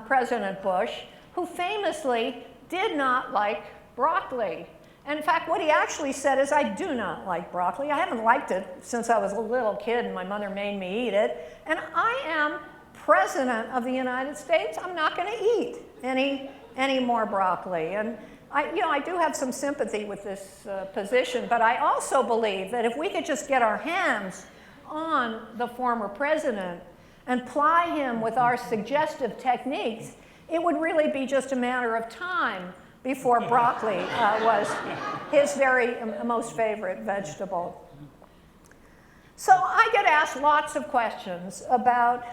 President Bush, who famously did not like broccoli. And in fact, what he actually said is, I do not like broccoli. I haven't liked it since I was a little kid and my mother made me eat it. And I am President of the United States. I'm not going to eat any more broccoli. And I do have some sympathy with this position, but I also believe that if we could just get our hands on the former president and ply him with our suggestive techniques, it would really be just a matter of time before broccoli was his very most favorite vegetable. So I get asked lots of questions about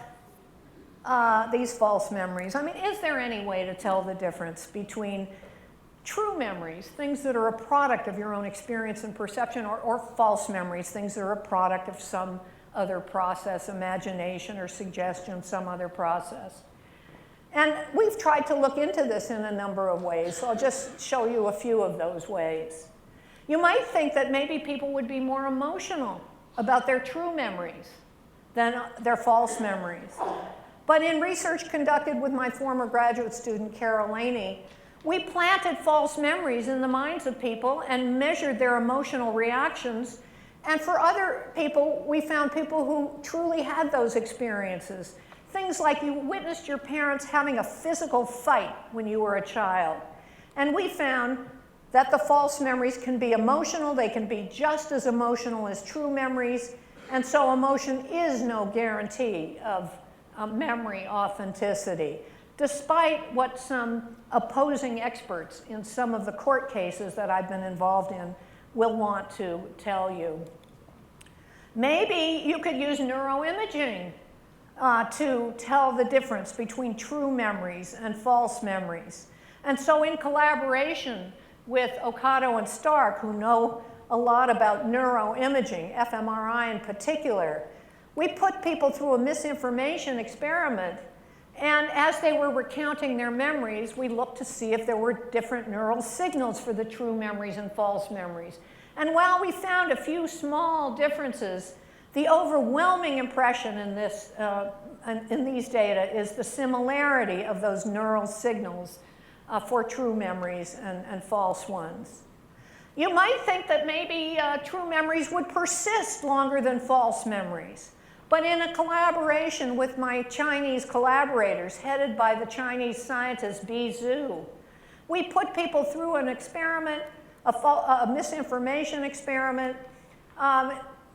these false memories. I mean, is there any way to tell the difference between true memories, things that are a product of your own experience and perception, or false memories, things that are a product of some other process, imagination or suggestion, some other process? And we've tried to look into this in a number of ways, so I'll just show you a few of those ways. You might think that maybe people would be more emotional about their true memories than their false memories. But in research conducted with my former graduate student, Carol Laney, we planted false memories in the minds of people and measured their emotional reactions. And for other people, we found people who truly had those experiences. Things like you witnessed your parents having a physical fight when you were a child. And we found that the false memories can be emotional. They can be just as emotional as true memories. And so emotion is no guarantee of memory authenticity, despite what some opposing experts in some of the court cases that I've been involved in will want to tell you. Maybe you could use neuroimaging to tell the difference between true memories and false memories. And so in collaboration with Ocado and Stark, who know a lot about neuroimaging, fMRI in particular, we put people through a misinformation experiment. And as they were recounting their memories, we looked to see if there were different neural signals for the true memories and false memories. And while we found a few small differences, the overwhelming impression in these data is the similarity of those neural signals for true memories and false ones. You might think that maybe true memories would persist longer than false memories. But in a collaboration with my Chinese collaborators, headed by the Chinese scientist Bi Zhu, we put people through an experiment, a misinformation experiment,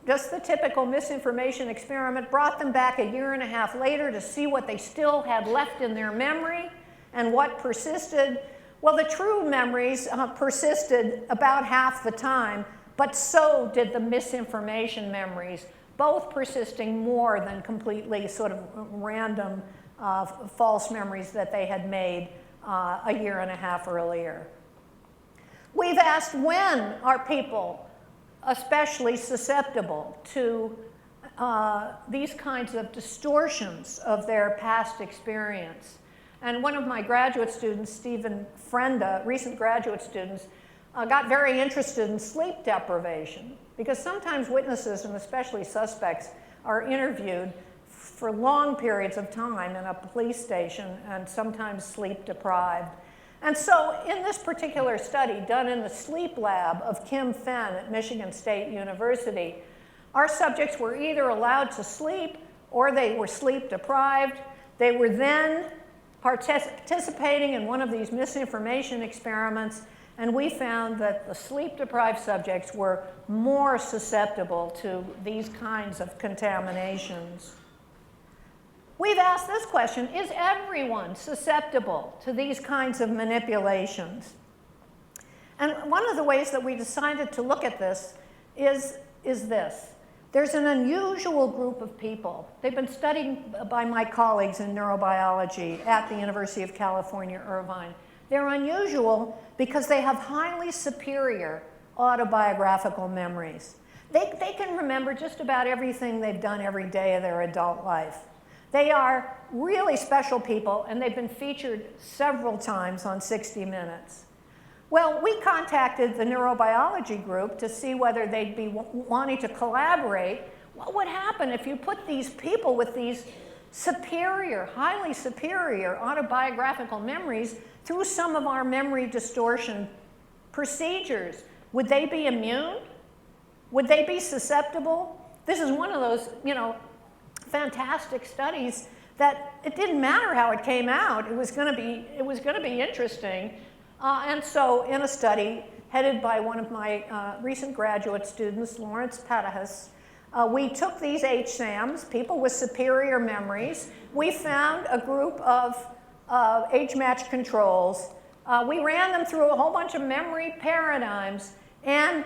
just the typical misinformation experiment, brought them back a year and a half later to see what they still had left in their memory and what persisted. Well, the true memories persisted about half the time, but so did the misinformation memories, both persisting more than completely sort of random false memories that they had made a year and a half earlier. We've asked, when are people especially susceptible to these kinds of distortions of their past experience? And one of my graduate students, Stephen Frenda, recent graduate students, got very interested in sleep deprivation, because sometimes witnesses, and especially suspects, are interviewed for long periods of time in a police station and sometimes sleep deprived. And so in this particular study done in the sleep lab of Kim Fenn at Michigan State University, our subjects were either allowed to sleep or they were sleep deprived. They were then participating in one of these misinformation experiments, and we found that the sleep-deprived subjects were more susceptible to these kinds of contaminations. We've asked this question: is everyone susceptible to these kinds of manipulations? And one of the ways that we decided to look at this is this. There's an unusual group of people. They've been studied by my colleagues in neurobiology at the University of California, Irvine. They're unusual because they have highly superior autobiographical memories. They can remember just about everything they've done every day of their adult life. They are really special people, and they've been featured several times on 60 Minutes. Well, we contacted the neurobiology group to see whether they'd be wanting to collaborate. What would happen if you put these people with these superior, highly superior autobiographical memories through some of our memory distortion procedures? Would they be immune? Would they be susceptible? This is one of those, fantastic studies that it didn't matter how it came out. It was going to be interesting. And so in a study headed by one of my recent graduate students, Lawrence Patahas, we took these HSAMs, people with superior memories. We found a group of age-matched controls. We ran them through a whole bunch of memory paradigms. And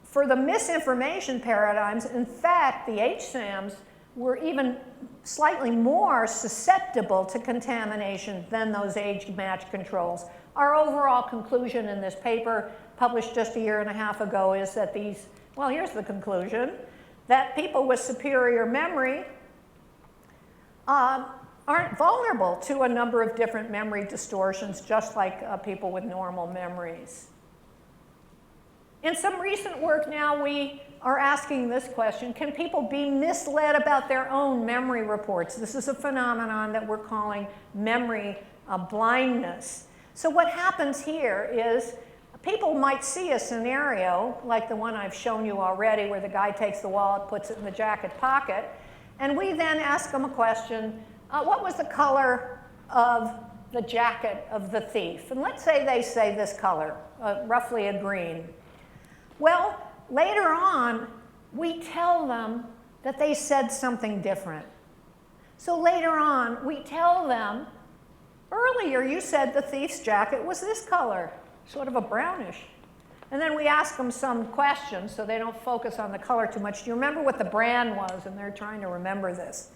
for the misinformation paradigms, in fact, the HSAMs were even slightly more susceptible to contamination than those age-matched controls. Our overall conclusion in this paper, published just a year and a half ago, is that here's the conclusion, that people with superior memory aren't vulnerable to a number of different memory distortions, just like people with normal memories. In some recent work now, we are asking this question: can people be misled about their own memory reports? This is a phenomenon that we're calling memory blindness. So what happens here is people might see a scenario like the one I've shown you already, where the guy takes the wallet, puts it in the jacket pocket, and we then ask them a question: what was the color of the jacket of the thief? And let's say they say this color, roughly a green. Well, later on, we tell them that they said something different. So later on, we tell them, earlier you said the thief's jacket was this color, sort of a brownish. And then we ask them some questions so they don't focus on the color too much. Do you remember what the brand was? And they're trying to remember this.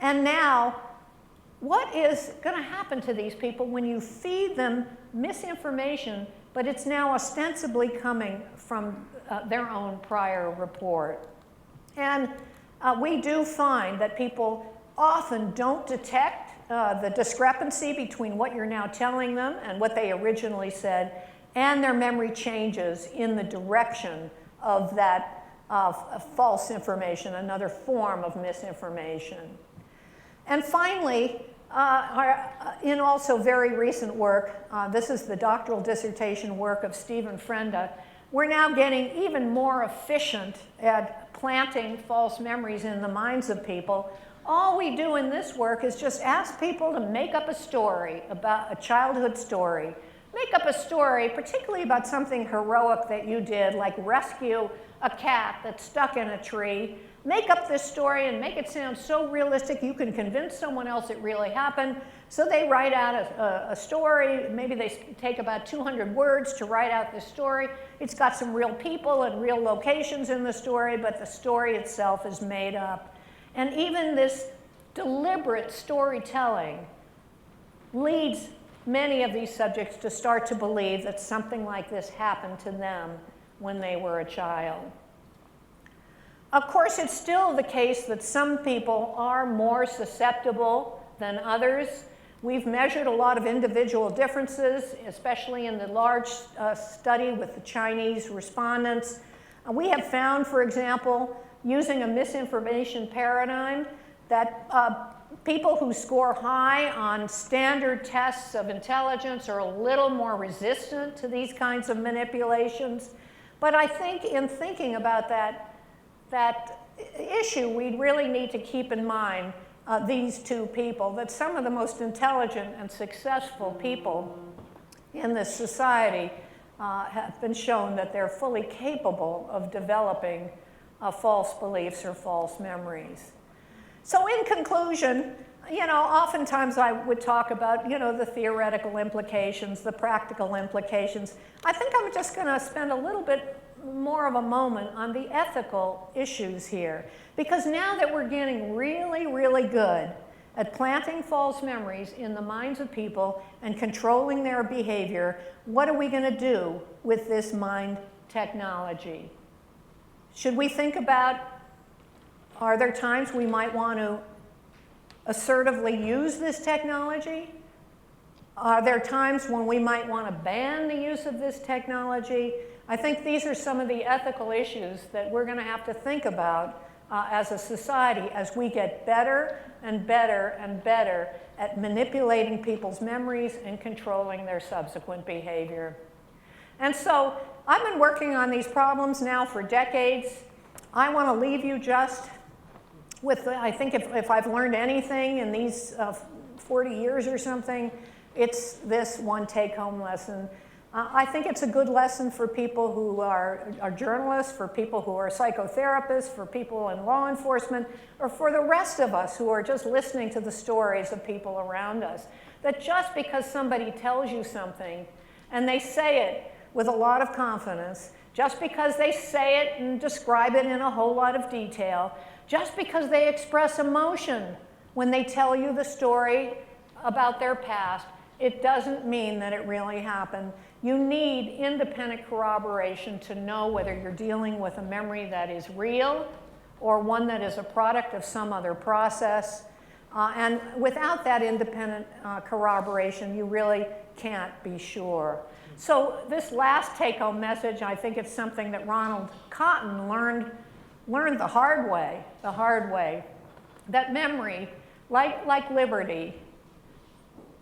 And now, what is going to happen to these people when you feed them misinformation, but it's now ostensibly coming from their own prior report? And we do find that people often don't detect the discrepancy between what you're now telling them and what they originally said, and their memory changes in the direction of that false information, another form of misinformation. And finally, in also very recent work, this is the doctoral dissertation work of Stephen Frenda, we're now getting even more efficient at planting false memories in the minds of people. All we do in this work is just ask people to make up a story, about a childhood story. Make up a story, particularly about something heroic that you did, like rescue a cat that's stuck in a tree. Make up this story and make it sound so realistic you can convince someone else it really happened. So they write out a story. Maybe they take about 200 words to write out this story. It's got some real people and real locations in the story, but the story itself is made up. And even this deliberate storytelling leads many of these subjects to start to believe that something like this happened to them when they were a child. Of course, it's still the case that some people are more susceptible than others. We've measured a lot of individual differences, especially in the large study with the Chinese respondents. We have found, for example, using a misinformation paradigm, that people who score high on standard tests of intelligence are a little more resistant to these kinds of manipulations. But I think in thinking about that issue, we really need to keep in mind these two people, that some of the most intelligent and successful people in this society have been shown that they're fully capable of developing false beliefs or false memories. So in conclusion, oftentimes I would talk about, the theoretical implications, the practical implications. I think I'm just going to spend a little bit more of a moment on the ethical issues here. Because now that we're getting really, really good at planting false memories in the minds of people and controlling their behavior, what are we going to do with this mind technology? Should we think about, are there times we might want to assertively use this technology? Are there times when we might want to ban the use of this technology? I think these are some of the ethical issues that we're going to have to think about as a society as we get better and better and better at manipulating people's memories and controlling their subsequent behavior. And so I've been working on these problems now for decades. I want to leave you just with, I think if I've learned anything in these 40 years or something, it's this one take-home lesson. I think it's a good lesson for people who are journalists, for people who are psychotherapists, for people in law enforcement, or for the rest of us who are just listening to the stories of people around us. That just because somebody tells you something, and they say it with a lot of confidence, just because they say it and describe it in a whole lot of detail, just because they express emotion when they tell you the story about their past, it doesn't mean that it really happened. You need independent corroboration to know whether you're dealing with a memory that is real or one that is a product of some other process. And without that independent corroboration, you really can't be sure. So this last take-home message, I think it's something that Ronald Cotton learned the hard way, that memory, like liberty,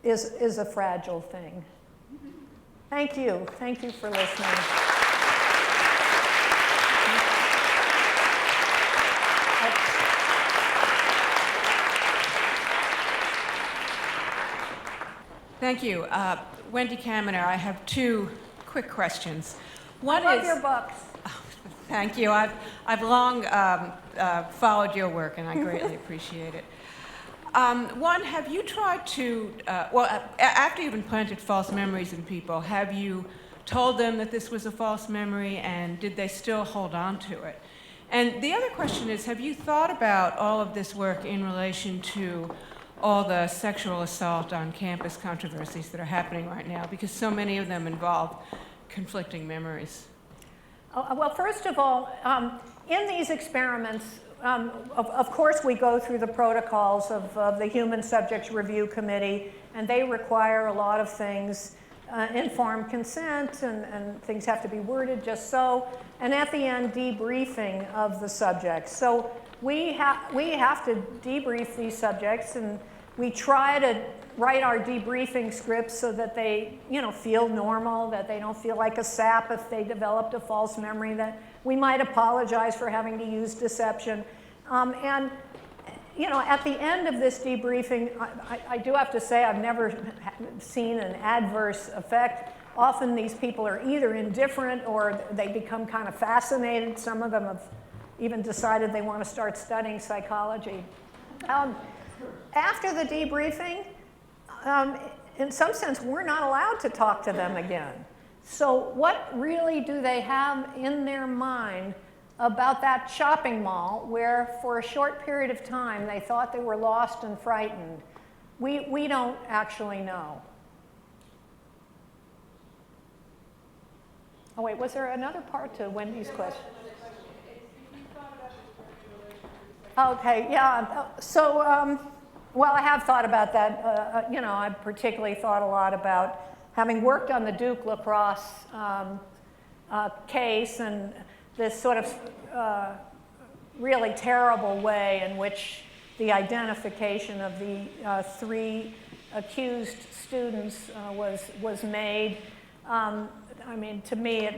is a fragile thing. Thank you for listening. Thank you. Wendy Kaminer, I have two quick questions. One is your books. Thank you. I've long followed your work, and I greatly appreciate it. One, have you tried to, after you've implanted false memories in people, have you told them that this was a false memory, and did they still hold on to it? And the other question is, have you thought about all of this work in relation to all the sexual assault on campus controversies that are happening right now? Because so many of them involve conflicting memories. Well, first of all, in these experiments, of course, we go through the protocols of the Human Subjects Review Committee, and they require a lot of things, informed consent, and things have to be worded just so, and at the end, debriefing of the subjects. So we have to debrief these subjects, and we try to write our debriefing scripts so that they, feel normal, that they don't feel like a sap if they developed a false memory, that we might apologize for having to use deception. And, at the end of this debriefing, I do have to say I've never seen an adverse effect. Often these people are either indifferent or they become kind of fascinated. Some of them have even decided they want to start studying psychology. After the debriefing, in some sense, we're not allowed to talk to them again. So what really do they have in their mind about that shopping mall where for a short period of time they thought they were lost and frightened? We don't actually know. Oh wait, was there another part to Wendy's question? Okay, yeah, so, well, I have thought about that. I particularly thought a lot about having worked on the Duke lacrosse case and this sort of really terrible way in which the identification of the 3 accused students was made. I mean, to me,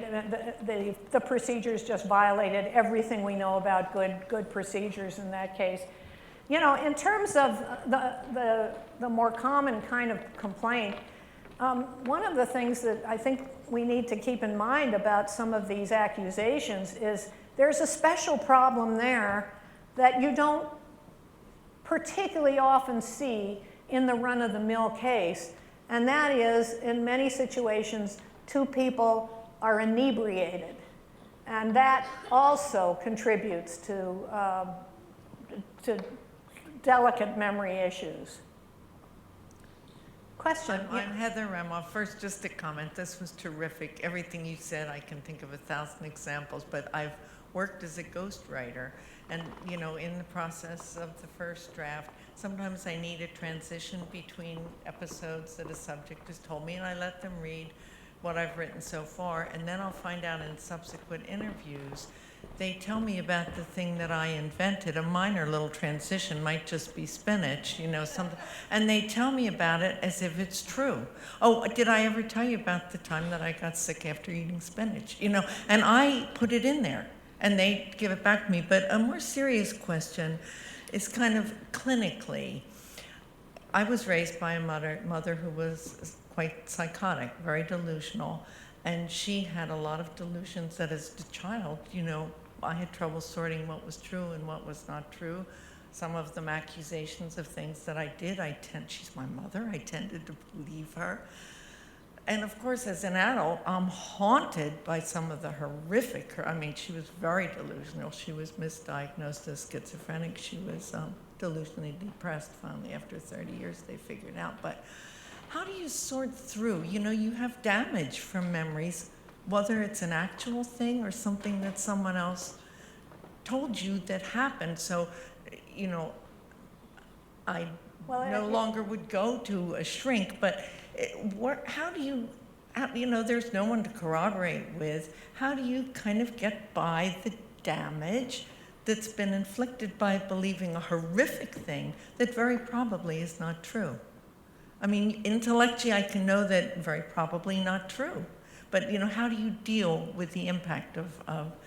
the procedures just violated everything we know about good procedures in that case. In terms of the more common kind of complaint, one of the things that I think we need to keep in mind about some of these accusations is there's a special problem there that you don't particularly often see in the run-of-the-mill case, and that is, in many situations, 2 people are inebriated. And that also contributes to delicate memory issues. Question? I'm Heather Remoff. First, just a comment. This was terrific. Everything you said, I can think of 1,000 examples, but I've worked as a ghostwriter. And, you know, in the process of the first draft, sometimes I need a transition between episodes that a subject has told me, and I let them read what I've written so far, and then I'll find out in subsequent interviews, they tell me about the thing that I invented. A minor little transition might just be spinach, you know, something, and they tell me about it as if it's true. Oh, did I ever tell you about the time that I got sick after eating spinach? You know, and I put it in there, and they give it back to me. But a more serious question is kind of clinically. I was raised by a mother who was quite psychotic, very delusional, and she had a lot of delusions that as a child, you know, I had trouble sorting what was true and what was not true. Some of them accusations of things that I did, she's my mother, I tended to believe her. And of course, as an adult, I'm haunted by some of the horrific, I mean, she was very delusional. She was misdiagnosed as schizophrenic. She was delusionally depressed finally after 30 years, they figured out. But how do you sort through? You know, you have damage from memories, whether it's an actual thing or something that someone else told you that happened. So, you know, I no longer would go to a shrink, but how do you, you know, there's no one to corroborate with. How do you kind of get by the damage that's been inflicted by believing a horrific thing that very probably is not true? I mean, intellectually, I can know that very probably not true. But, you know, how do you deal with the impact of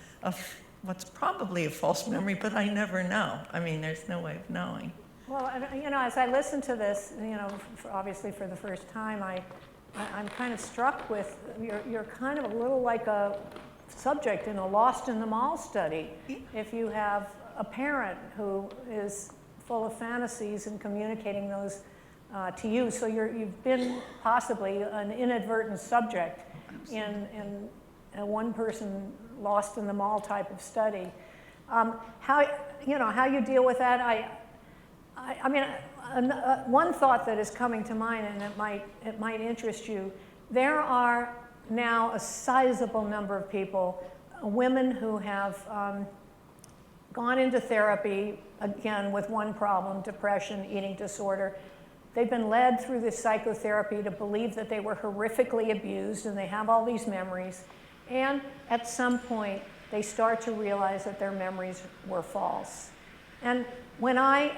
what's probably a false memory, but I never know? I mean, there's no way of knowing. Well, you know, as I listen to this, you know, obviously for the first time, I'm kind of struck with, you're kind of a little like a subject in a Lost in the Mall study. If you have a parent who is full of fantasies and communicating those to you, so you've been possibly an inadvertent subject in a one-person Lost in the Mall type of study. How you deal with that? I mean, one thought that is coming to mind, and it might interest you. There are now a sizable number of people, women who have gone into therapy again with one problem: depression, eating disorder. They've been led through this psychotherapy to believe that they were horrifically abused, and they have all these memories. And at some point, they start to realize that their memories were false. And when I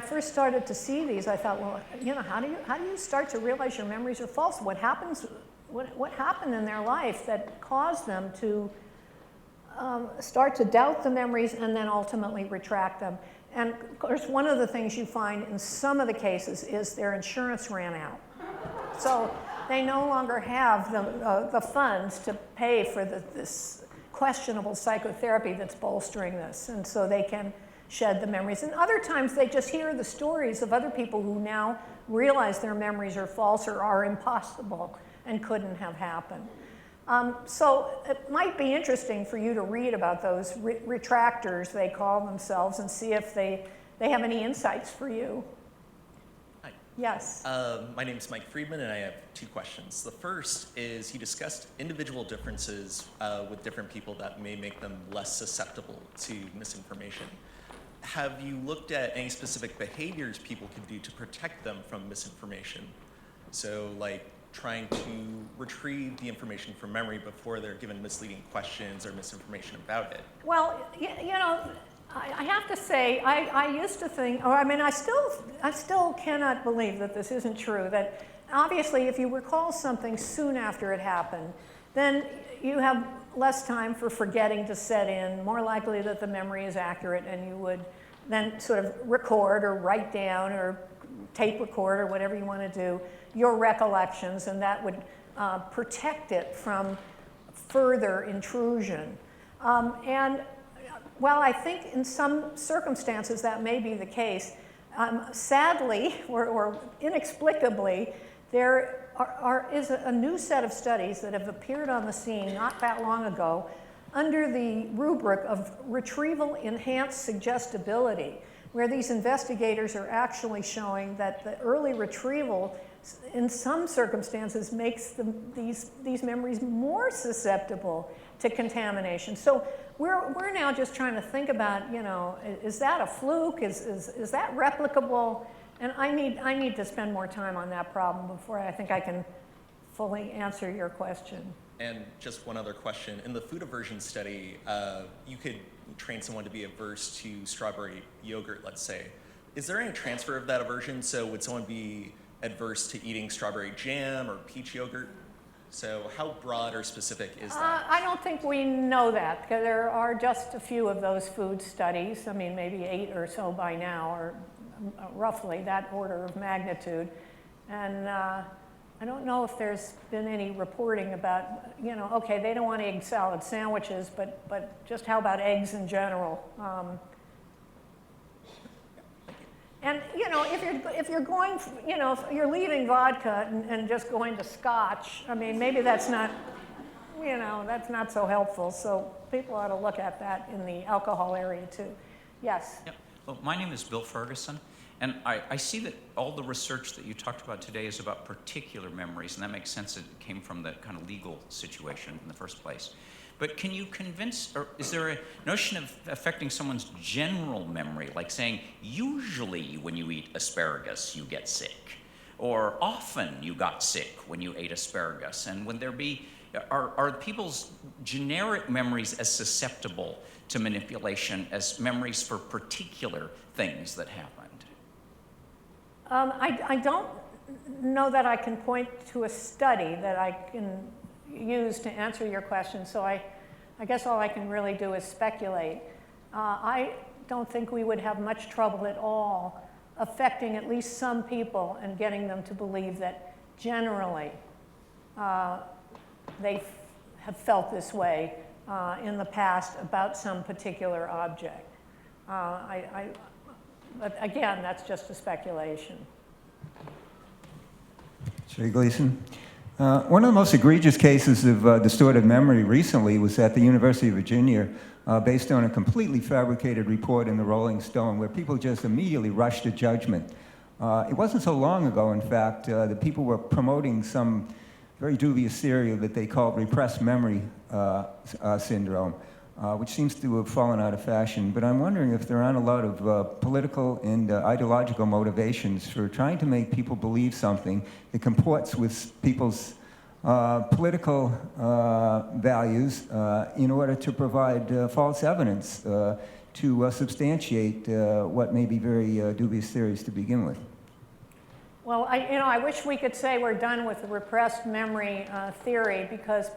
first started to see these, I thought, well, you know, how do you start to realize your memories are false? What happened in their life that caused them to start to doubt the memories and then ultimately retract them? And of course, one of the things you find in some of the cases is their insurance ran out. So they no longer have the funds to pay for this questionable psychotherapy that's bolstering this. And so they can shed the memories. And other times they just hear the stories of other people who now realize their memories are false or are impossible and couldn't have happened. So it might be interesting for you to read about those retractors, they call themselves, and see if they have any insights for you. Hi. Yes. My name is Mike Friedman, and I have two questions. The first is, you discussed individual differences with different people that may make them less susceptible to misinformation. Have you looked at any specific behaviors people can do to protect them from misinformation? So, like, trying to retrieve the information from memory before they're given misleading questions or misinformation about it? Well, you know, I have to say, I used to think, or I mean, I still cannot believe that this isn't true, that obviously if you recall something soon after it happened, then you have less time for forgetting to set in, more likely that the memory is accurate, and you would then sort of record or write down or tape record or whatever you want to do your recollections, and that would protect it from further intrusion. And while I think in some circumstances that may be the case, sadly or inexplicably, There is a new set of studies that have appeared on the scene not that long ago under the rubric of retrieval enhanced suggestibility, where these investigators are actually showing that the early retrieval in some circumstances makes these memories more susceptible to contamination. So we're now just trying to think about, you know, is that a fluke? Is that replicable? And I need to spend more time on that problem before I think I can fully answer your question. And just one other question. In the food aversion study, you could train someone to be averse to strawberry yogurt, let's say. Is there any transfer of that aversion? So would someone be adverse to eating strawberry jam or peach yogurt? So how broad or specific is that? I don't think we know that, because there are just a few of those food studies. I mean, maybe 8 or so by now, or roughly that order of magnitude. And I don't know if there's been any reporting about, you know, okay, they don't want egg salad sandwiches, but just how about eggs in general? And, you know, if you're going, you know, if you're leaving vodka and just going to scotch, I mean, maybe that's not, you know, that's not so helpful. So people ought to look at that in the alcohol area too. Yes? Yep. Well, my name is Bill Ferguson, and I see that all the research that you talked about today is about particular memories, and that makes sense. It came from the kind of legal situation in the first place. But can you convince, or is there a notion of affecting someone's general memory, like saying, usually when you eat asparagus, you get sick, or often you got sick when you ate asparagus, and would there be, are people's generic memories as susceptible to manipulation as memories for particular things that happened? I don't know that I can point to a study that I can use to answer your question, so I guess all I can really do is speculate. I don't think we would have much trouble at all affecting at least some people and getting them to believe that generally they have felt this way in the past about some particular object. But again, that's just a speculation. Sherry Gleason. One of the most egregious cases of distorted memory recently was at the University of Virginia, based on a completely fabricated report in the Rolling Stone, where people just immediately rushed to judgment. It wasn't so long ago, in fact, that people were promoting some very dubious theory that they called repressed memory syndrome, which seems to have fallen out of fashion. But I'm wondering if there aren't a lot of political and ideological motivations for trying to make people believe something that comports with people's political values in order to provide false evidence to substantiate what may be very dubious theories to begin with. Well, I wish we could say we're done with the repressed memory theory,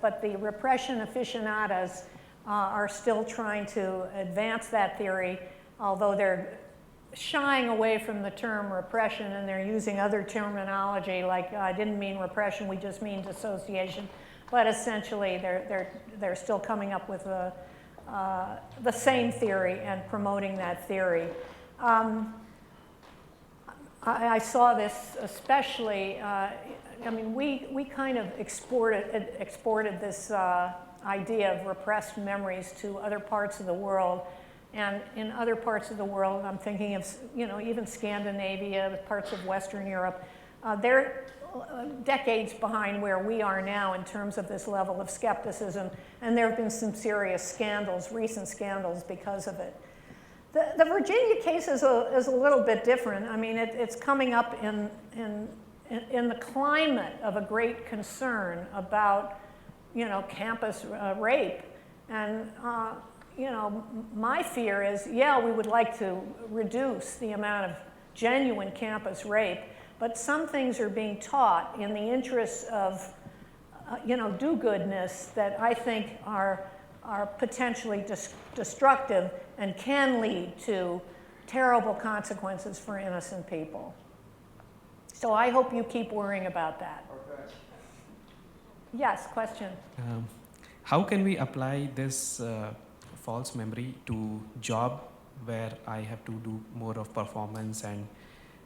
but the repression aficionados are still trying to advance that theory, although they're shying away from the term repression, and they're using other terminology like, I didn't mean repression, we just mean dissociation. But essentially, they're still coming up with the same theory and promoting that theory. I saw this especially, I mean, we kind of exported this idea of repressed memories to other parts of the world. And in other parts of the world, I'm thinking of, you know, even Scandinavia, parts of Western Europe, they're decades behind where we are now in terms of this level of skepticism. And there have been some serious scandals, recent scandals because of it. The Virginia case is a little bit different. I mean, it's coming up in the climate of a great concern about, you know, campus rape. And, you know, my fear is, yeah, we would like to reduce the amount of genuine campus rape, but some things are being taught in the interests of, you know, do-goodness that I think are potentially destructive and can lead to terrible consequences for innocent people. So I hope you keep worrying about that. Okay. Yes, question. How can we apply this false memory to job where I have to do more of performance and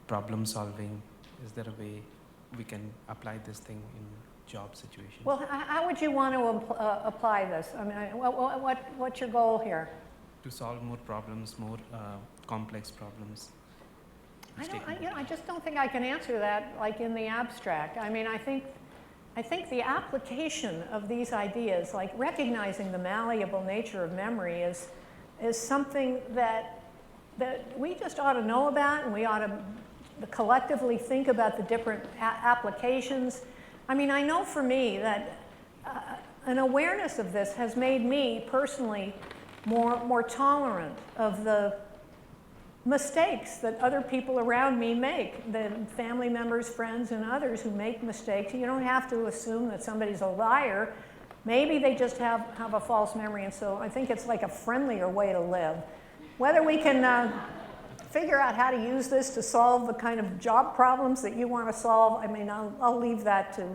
problem solving? Is there a way? we can apply this thing in job situations. Well, how would you want to apply this? I mean, what's your goal here? To solve more problems, more complex problems. I just don't think I can answer that like in the abstract. I mean, I think the application of these ideas, like recognizing the malleable nature of memory, is something that we just ought to know about, and we ought to collectively think about the different applications. I mean, I know for me that an awareness of this has made me personally more tolerant of the mistakes that other people around me make, the family members, friends, and others who make mistakes. You don't have to assume that somebody's a liar. Maybe they just have a false memory, and so I think it's like a friendlier way to live. Whether we can figure out how to use this to solve the kind of job problems that you want to solve, I mean, I'll leave that to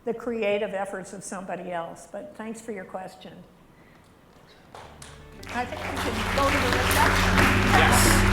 the creative efforts of somebody else, but thanks for your question. I think we should go to the reception. Yes.